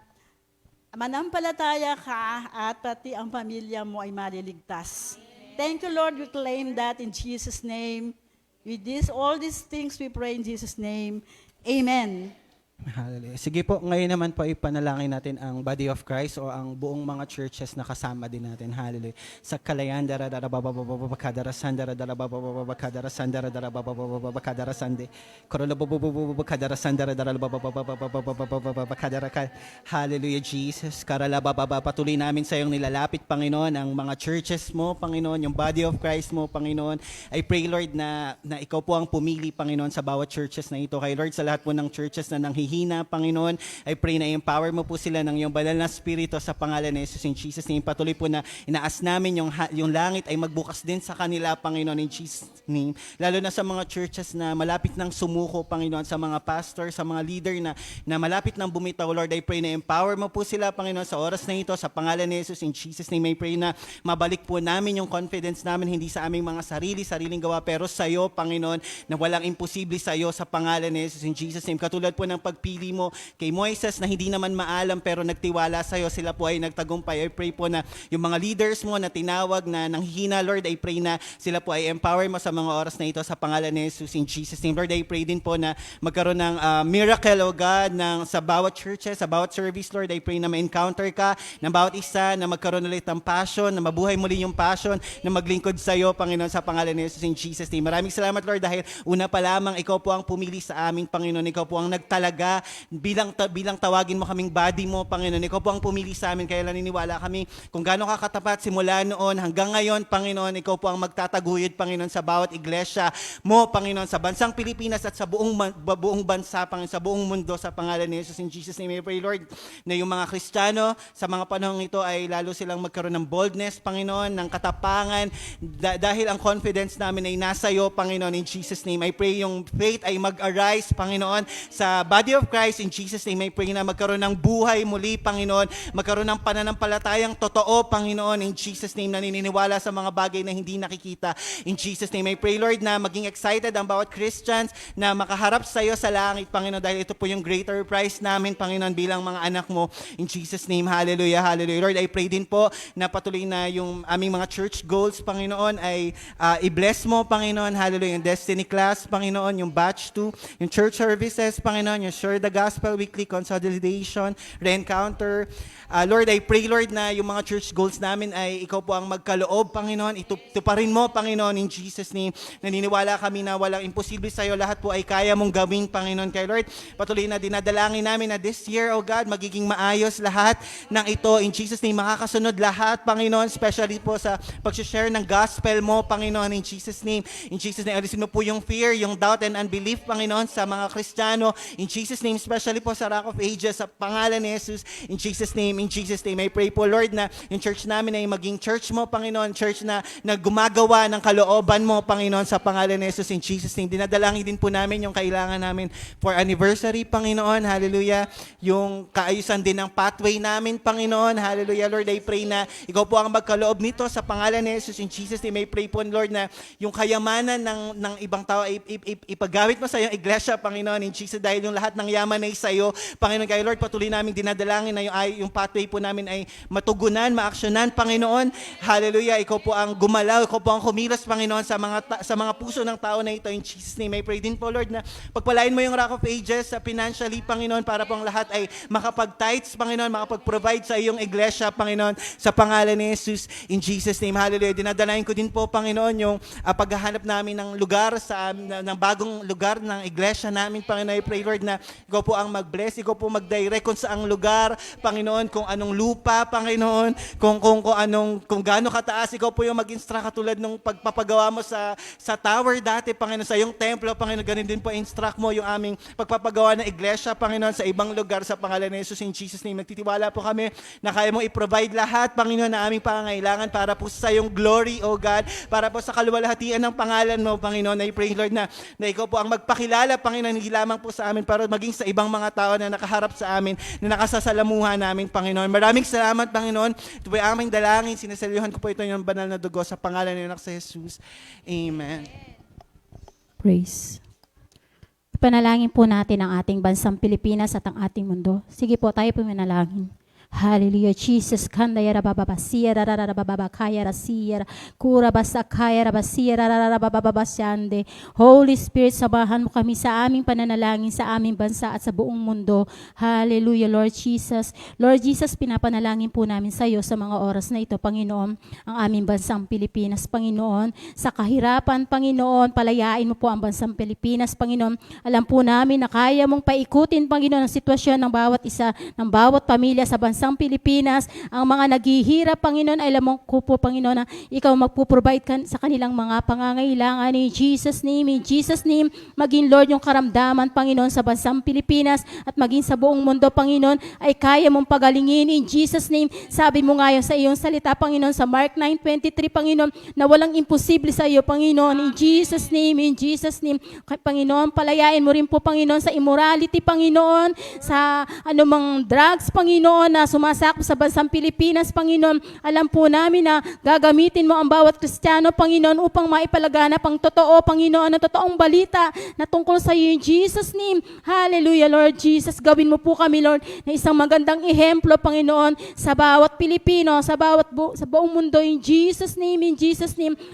manampalataya ka at pati ang pamilya mo ay maliligtas. Thank you, Lord. We claim that in Jesus' name. With all these things we pray in Jesus' name. Amen. Hallelujah. Sige po, ngayon naman po ipanalangin natin ang body of Christ o ang buong mga churches na kasama din natin. Hallelujah. Sa kalayan, kadarasan, Hallelujah, Jesus. Patuloy namin sa iyong nilalapit, Panginoon, ang mga churches mo, Panginoon, yung body of Christ mo, Panginoon. I pray, Lord, na ikaw po ang pumili, Panginoon, sa bawat churches na ito. Kay Lord, sa lahat po ng churches na nanghihina, Panginoon, I pray na empower mo po sila ng iyong banal na spirito sa pangalan ni Jesus in Jesus name. Patuloy po na inaas namin yung langit ay magbukas din sa kanila, Panginoon, in Jesus name. Lalo na sa mga churches na malapit nang sumuko, Panginoon, sa mga pastor, sa mga leader na malapit nang bumitaw, Lord, I pray na empower mo po sila, Panginoon, sa oras na ito, sa pangalan ni Jesus in Jesus name. I pray na mabalik po namin yung confidence namin, hindi sa aming mga sariling gawa, pero sa iyo, Panginoon, na walang imposible sa iyo, sa pangalan ni Jesus in Jesus name. Katulad po ng pagpili mo kay Moises na hindi naman maalam pero nagtiwala sa iyo, sila po ay nagtagumpay. I pray po na yung mga leaders mo na tinawag na nanghihina, Lord, I pray na sila po ay empower mo sa mga oras na ito sa pangalan ni Jesus in Jesus name. Lord, I pray din po na magkaroon ng miracle, O God, sa bawat churches, sa bawat service, Lord. I pray na ma-encounter ka ng bawat isa, na magkaroon ulit ng passion, na mabuhay muli yung passion, na maglingkod sa iyo, Panginoon, sa pangalan ni Jesus in Jesus name. Maraming salamat, Lord, dahil una pa lamang ikaw po ang pumili sa amin, Panginoon. Ikaw po ang nagtalaga bilang tawagin mo kaming body mo, Panginoon. Ikaw po ang pumili sa amin, kaya naniniwala kami kung gaano ka katapat simula noon hanggang ngayon, Panginoon. Ikaw po ang magtataguyod, Panginoon, sa bawat iglesia mo, Panginoon, sa bansang Pilipinas at sa buong bansa, Panginoon, sa buong mundo, sa pangalan ni Jesus in Jesus name. I pray, Lord, na yung mga Kristiyano sa mga panahong ito ay lalo silang magkaroon ng boldness, Panginoon, ng katapangan, dahil ang confidence namin ay nasa iyo, Panginoon, in Jesus name. I pray yung faith ay mag-arise, Panginoon, sa body of Christ in Jesus name. I pray na magkaroon ng buhay muli, Panginoon, magkaroon ng pananampalatayang totoo, Panginoon, in Jesus name, na naniniwala sa mga bagay na hindi nakikita. In Jesus name, I pray, Lord, na maging excited ang bawat Christians na makaharap sa iyo sa langit, Panginoon, dahil ito po yung greater prize namin, Panginoon, bilang mga anak mo. In Jesus name, hallelujah, hallelujah. Lord, I pray din po na patuloy na yung aming mga church goals, Panginoon, ay i-bless mo, Panginoon, hallelujah, yung destiny class, Panginoon, yung batch 2, yung church services, Panginoon, yung Share the Gospel Weekly, Consolidation, Re-Encounter. Lord, I pray, Lord, na yung mga church goals namin ay ikaw po ang magkaloob, Panginoon. Ituparin mo, Panginoon, in Jesus' name. Naniniwala kami na walang imposible sa'yo. Lahat po ay kaya mong gawin, Panginoon. Kaya Lord, patuloy na dinadalangin namin na this year, oh God, magiging maayos lahat ng ito. In Jesus' name, makakasunod lahat, Panginoon, especially po sa pag-share ng gospel mo, Panginoon, in Jesus' name. In Jesus' name, alisin mo po yung fear, yung doubt and unbelief, Panginoon, sa mga Kristiyano. In Jesus' name, especially po sa Rock of Ages, sa pangalan ni Jesus. In Jesus' name, I pray po, Lord, na yung church namin ay maging church mo, Panginoon, church na gumagawa ng kalooban mo, Panginoon, sa pangalan ni Jesus. In Jesus' name, dinadalangin din po namin yung kailangan namin for anniversary, Panginoon. Hallelujah. Yung kaayusan din ng pathway namin, Panginoon. Hallelujah, Lord. I pray na ikaw po ang magkaloob nito sa pangalan ni Jesus. In Jesus' name, I pray po, Lord, na yung kayamanan ng ibang tao ay ipagawit mo sa iyong iglesia, Panginoon, in Jesus, dahil yung lahat ng yaman ay sa iyo, Panginoon. Kaya Lord, patuloy namin dinadalangin na yung pathway po namin ay matugunan, maaksyonan, Panginoon. Hallelujah. Ikaw po ang gumalaw, ikaw po ang kumilos, Panginoon, sa mga puso ng tao na ito. In Jesus' name, I pray din po, Lord, na pagpalain mo yung Rock of Ages financially, Panginoon, para po ang lahat ay makapag-tithes, Panginoon, makapag-provide sa iyong iglesia, Panginoon, sa pangalan ni Jesus. In Jesus' name, hallelujah. Dinadalain ko din po, Panginoon, yung paghahanap namin ng lugar ng bagong lugar ng iglesia namin, Panginoon. I pray, Lord, na ikaw po ang mag-bless, ikaw po mag-direct kung saang lugar, Panginoon, kung anong lupa, Panginoon, kung gaano kataas, ikaw po yung mag-instruct katulad nung pagpapagawa mo sa tower dati, Panginoon, sa iyong templo, Panginoon, ganun din po instruct mo yung aming pagpapagawa ng iglesia, Panginoon, sa ibang lugar sa pangalan ni Jesus. In Jesus' name, nagtitiwala po kami na kaya mong i-provide lahat, Panginoon, na aming pangangailangan para po sa iyong glory, O God, para po sa kaluwalhatian ng pangalan mo, Panginoon. I pray, Lord, na ikaw po ang magpakilala, Panginoon, hindi lamang po sa amin, para maging sa ibang mga tao na nakaharap sa amin, na nakasasalamuhan namin, Panginoon. Maraming salamat, Panginoon. Ito po yung aming dalangin. Sinasalihan ko po ito yung banal na dugo sa pangalan ni Anak sa Jesus. Amen. Praise. Panalangin po natin ang ating bansang Pilipinas at ang ating mundo. Sige po, tayo po manalangin. Hallelujah, Jesus. Kanda yara baba siya rara baba kaya rasiya kura basa kaya rabasiya rara baba syande. Holy Spirit, sabahan mo kami sa aming pananalangin sa aming bansa at sa buong mundo. Hallelujah, Lord Jesus. Lord Jesus, pinapanalangin po namin sa iyo sa mga oras na ito, Panginoon, ang aming bansang Pilipinas, Panginoon. Sa kahirapan, Panginoon, palayain mo po ang bansang Pilipinas, Panginoon. Alam po namin na kaya mong paikutin, Panginoon, ang sitwasyon ng bawat isa, ng bawat pamilya sa bansang Pilipinas. Ang mga naghihirap, Panginoon, ay lamang ko po, Panginoon, na ikaw magpo-provide sa kanilang mga pangangailangan. In Jesus' name, maging Lord yung karamdaman, Panginoon, sa bansang Pilipinas at maging sa buong mundo, Panginoon, ay kaya mong pagalingin. In Jesus' name, sabi mo nga sa iyong salita, Panginoon, sa Mark 9:23, Panginoon, na walang imposible sa iyo, Panginoon. In Jesus' name, Panginoon, palayain mo rin po, Panginoon, sa immorality, Panginoon, sa anumang drugs, Panginoon, na sumasakop sa bansang Pilipinas, Panginoon. Alam po namin na gagamitin mo ang bawat Kristiyano, Panginoon, upang maipalaganap ang totoo, Panginoon, ang totoong balita na tungkol sa iyo. In Jesus' name, hallelujah, Lord Jesus. Gawin mo po kami, Lord, na isang magandang ehemplo, Panginoon, sa bawat Pilipino, sa buong mundo. In Jesus' name,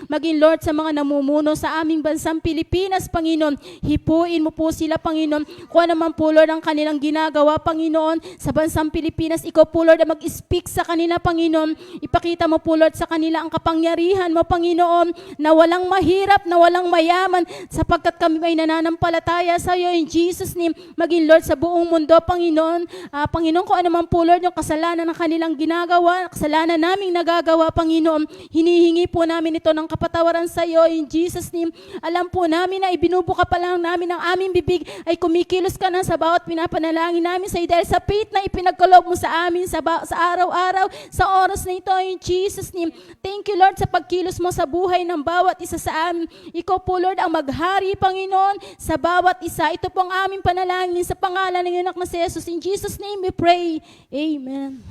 maging, Lord, sa mga namumuno sa aming bansang Pilipinas, Panginoon. Hipuin mo po sila, Panginoon. Kung ano man po, Lord, ang kanilang ginagawa, Panginoon, sa bansang Pilipinas, ikaw po, Lord, mag-speak sa kanila, Panginoon. Ipakita mo po, Lord, sa kanila ang kapangyarihan mo, Panginoon, na walang mahirap, na walang mayaman, sapagkat kami ay nananampalataya sa iyo. In Jesus' name, maging, Lord, sa buong mundo, Panginoon. Panginoon, kung ano man po, Lord, yung kasalanan ng kanilang ginagawa, kasalanan naming nagagawa, Panginoon, hinihingi po namin ito ng kapatawaran sa iyo. In Jesus' name, alam po namin na ibinubuka pa lang namin ang aming bibig, ay kumikilos ka na sa bawat pinapanalangin namin sa iyo, dahil sa faith na ipinagkaloob mo sa amin sa araw-araw, sa oras na ito. In Jesus' name, thank you, Lord, sa pagkilos mo sa buhay ng bawat isa sa amin. Ikaw po, Lord, ang maghari, Panginoon, sa bawat isa. Ito po ang aming panalangin sa pangalan ng Anak na si Jesus. In Jesus' name we pray. Amen.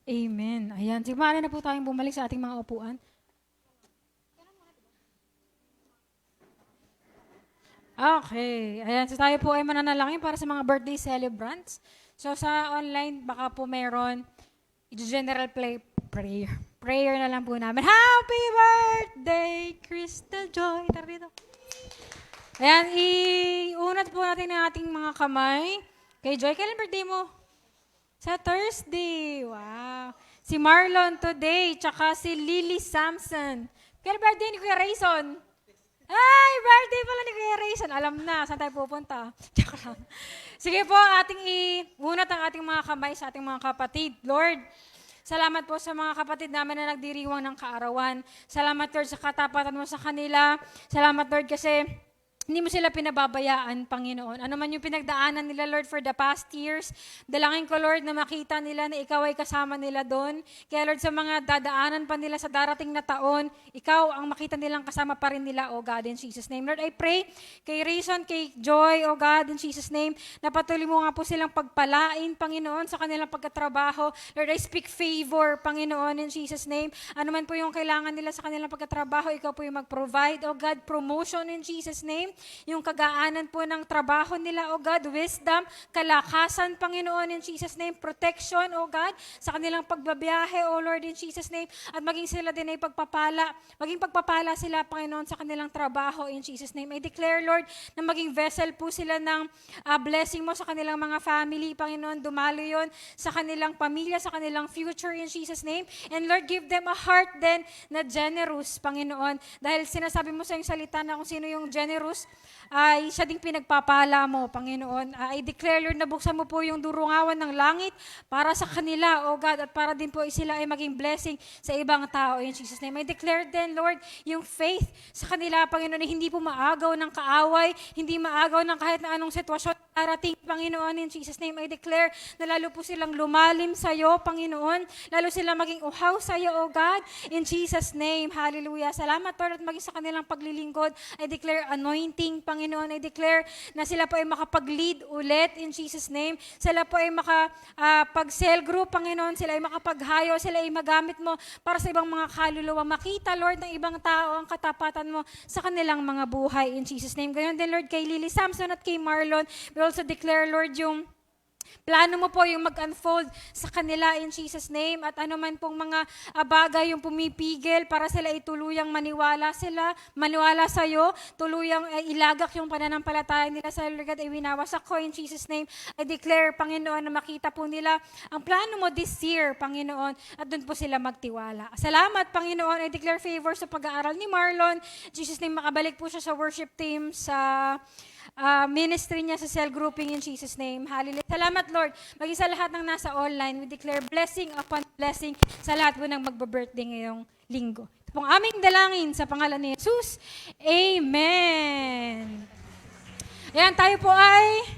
Amen. Ayan. Sige, maaari na po tayong bumalik sa ating mga upuan. Okay. Ayan. So tayo po ay mananalangin para sa mga birthday celebrants. So sa online, baka po mayroon general prayer. prayer na lang po namin. Happy birthday, Crystal Joy. Tara dito. Ayan, iunat po natin ang ating mga kamay. Kay Joy, kailan birthday mo? Sa Thursday. Wow. Si Marlon today, tsaka si Lily Samson. Kailan birthday ni Kuya Rayson? Ay, birthday pala ni Kuya Rayson. Alam na, saan tayo pupunta? Tsaka lang. Sige po, ating iunat ang ating mga kamay sa ating mga kapatid. Lord, salamat po sa mga kapatid namin na nagdiriwang ng kaarawan. Salamat, Lord, sa katapatan mo sa kanila. Salamat, Lord, kasi hindi mo sila pinababayaan, Panginoon. Ano man yung pinagdaanan nila, Lord, for the past years, dalangin ko, Lord, na makita nila na ikaw ay kasama nila doon. Kaya, Lord, sa mga dadaanan pa nila sa darating na taon, ikaw ang makita nilang kasama pa rin nila, O God, in Jesus' name. Lord, I pray kay Rayson, kay Joy, O God, in Jesus' name, na patuloy mo nga po silang pagpalain, Panginoon, sa kanilang pagkatrabaho. Lord, I speak favor, Panginoon, in Jesus' name. Ano man po yung kailangan nila sa kanilang pagkatrabaho, ikaw po yung mag-provide, O God, promotion in Jesus' name. Yung kagaanan po ng trabaho nila, O God, wisdom, kalakasan, Panginoon, in Jesus' name, protection, O God, sa kanilang pagbabiyahe, O Lord, in Jesus' name, at maging sila din ay maging pagpapala sila, Panginoon, sa kanilang trabaho, in Jesus' name. I declare, Lord, na maging vessel po sila ng blessing mo sa kanilang mga family, Panginoon, dumalo yun sa kanilang pamilya, sa kanilang future, in Jesus' name. And Lord, give them a heart then na generous, Panginoon, dahil sinasabi mo sa iyong salita na kung sino yung generous, ay siya ding pinagpapala mo, Panginoon. I declare, Lord, na buksan mo po yung durungawan ng langit para sa kanila, O God, at para din po sila ay maging blessing sa ibang tao, in Jesus' name. I declare then, Lord, yung faith sa kanila, Panginoon, na hindi po maagaw ng kaaway, hindi maagaw ng kahit na anong sitwasyon darating, Panginoon, in Jesus' name. I declare na lalo po silang lumalim sa iyo, Panginoon, lalo silang maging uhaw sa iyo, O God, in Jesus' name. Hallelujah. Salamat, Lord, at maging sa kanilang paglilingkod. I declare anointing, Panginoon. I declare na sila po ay makapag-lead ulit in Jesus' name. Sila po ay makapag-cell group, Panginoon. Sila ay makapaghayo. Sila ay magamit mo para sa ibang mga kaluluwa. Makita, Lord, ng ibang tao ang katapatan mo sa kanilang mga buhay in Jesus' name. Gayon din, Lord, kay Lily Samson at kay Marlon. We also declare, Lord, yung plano mo po yung mag-unfold sa kanila in Jesus' name, at ano man pong mga bagay yung pumipigil para sila ituluyang maniwala sa iyo, tuluyang ilagak yung pananampalataya nila sa Lord God, ay winawasak ko in Jesus' name. I declare, Panginoon, na makita po nila ang plano mo this year, Panginoon, at doon po sila magtiwala. Salamat, Panginoon. I declare favor sa pag-aaral ni Marlon. In Jesus' name, makabalik po siya sa worship team, sa ministry niya sa cell grouping in Jesus' name. Hallelujah. Salamat, Lord. Maging sa lahat ng nasa online, we declare blessing upon blessing sa lahat po ng magbe-birthday ngayong linggo. Ito pong aming dalangin sa pangalan ni Jesus. Amen. Ayan, tayo po ay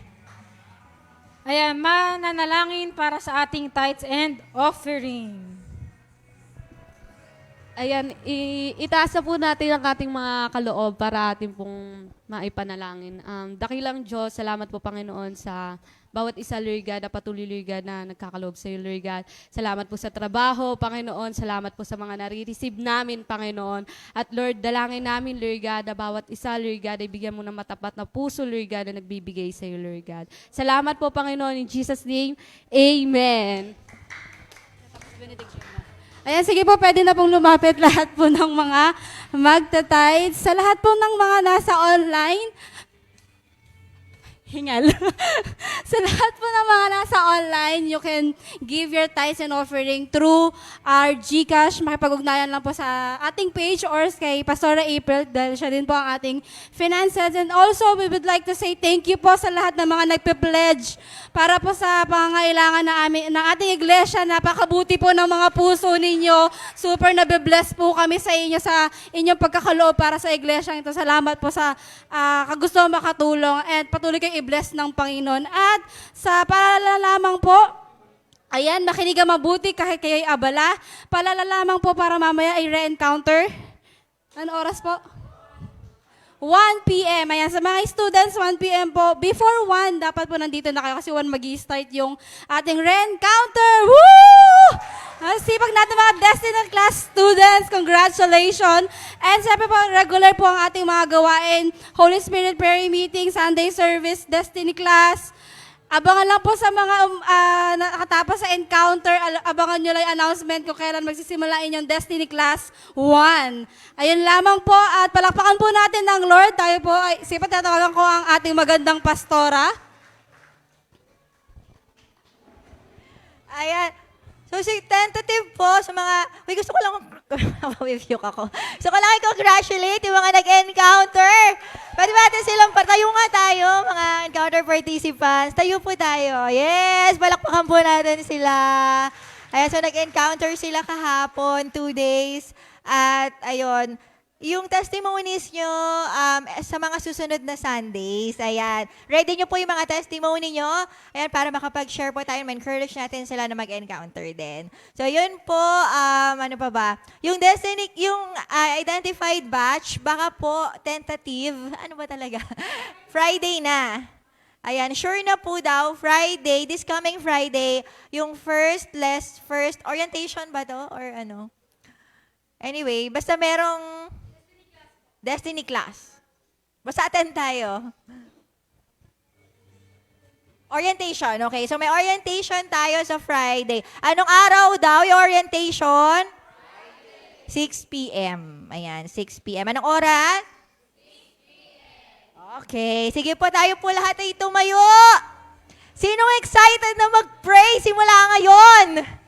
mananalangin para sa ating tithes and offering. Ayan, itaas na po natin ang ating mga kaloob para ating pong maipanalangin. Dakilang Diyos, salamat po, Panginoon, sa bawat isa, Lord God, na patuloy, Lord God, na nagkakaloob sa iyo, Lord God. Salamat po sa trabaho, Panginoon. Salamat po sa mga nare-receive namin, Panginoon. At Lord, dalangin namin, Lord God, na bawat isa, Lord God, ay bigyan mo ng matapat na puso, Lord God, na nagbibigay sa iyo, Lord God. Salamat po, Panginoon, in Jesus' name. Amen. Ayan, sige po, pwede na pong lumapit lahat po ng mga magta-tithes. Sa lahat po ng mga nasa online, hingal. Sa lahat po ng mga nasa online, you can give your tithes and offering through our GCash. Makipag-ugnayan lang po sa ating page or kay Pastora April dahil siya din po ang ating finances. And also, we would like to say thank you po sa lahat ng mga nagpe-pledge para po sa pangangailangan ng ating iglesia. Napakabuti po ng mga puso ninyo. Super nabe-bless po kami sa inyo sa inyong pagkakaloob para sa iglesia ito. Salamat po sa kagusto makatulong and patuloy kayong i-bless ng Panginoon. At sa paalala lamang po, ayan, makinig ka mabuti kahit kayo'y abala. Paalala lamang po para mamaya ay re-encounter. Ano oras po? 1 p.m. Ayan, sa mga students, 1 p.m. po. Before 1, dapat po nandito na kayo kasi 1 mag-i-start yung ating re-encounter. Woo! Sipag natin mga Destiny Class students. Congratulations! And siyempre po, regular po ang ating mga gawain. Holy Spirit Prayer Meeting, Sunday Service, Destiny Class. Abangan lang po sa mga nakatapos sa encounter, abangan nyo lang yung announcement kung kailan magsisimula inyong Destiny Class 1. Ayun lamang po at palakpakan po natin ng Lord. Tayo po ay, sipat tatawagan ko ang ating magandang pastora. Ayan. So, tentative po sa mga, gusto ko lang, mapapipyuk ako. Gusto ko lang i-congratulate yung mga nag-encounter. Pwede ba natin silang, tayo nga tayo, mga encounter participants. Tayo po tayo. Yes, balakpakan po natin sila. Ayan, so nag-encounter sila kahapon, 2 days. At ayun, yung testimonies nyo sa mga susunod na Sundays. Ayan. Ready nyo po yung mga testimony nyo. Ayan, para makapag-share po tayo. Ma-encourage natin sila na mag-encounter din. So, yun po. Ano pa ba? Yung Destiny, yung identified batch, baka po tentative. Ano ba talaga? Friday na. Ayan, sure na po daw, Friday, this coming Friday, yung first orientation ba to? Or ano? Anyway, basta merong Destiny Class. Basta attend tayo. Orientation, okay. So may orientation tayo sa Friday. Anong araw daw yung orientation? Friday. 6 p.m. Ayan, 6 p.m. Anong oras? 6 p.m. Okay, sige po tayo po lahat ay tumayo. Sinong excited na mag-pray simula ngayon?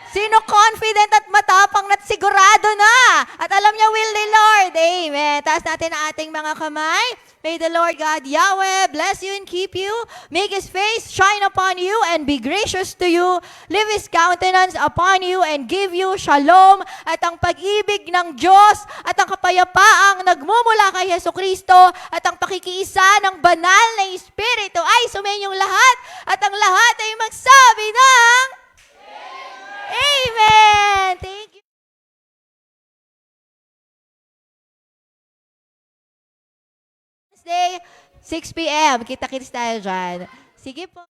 Sino confident at matapang at sigurado na? At alam niya will ni Lord. Amen. Taas natin ang ating mga kamay. May the Lord God Yahweh bless you and keep you. Make His face shine upon you and be gracious to you. Leave His countenance upon you and give you shalom. At ang pag-ibig ng Diyos at ang kapayapaang nagmumula kay Yesu Kristo at ang pakikiisa ng banal na Espiritu ay sumayinyong lahat. At ang lahat ay magsabi ng Amen! Thank you. Wednesday, 6 p.m. Kita-kits tayo dyan. Sige po.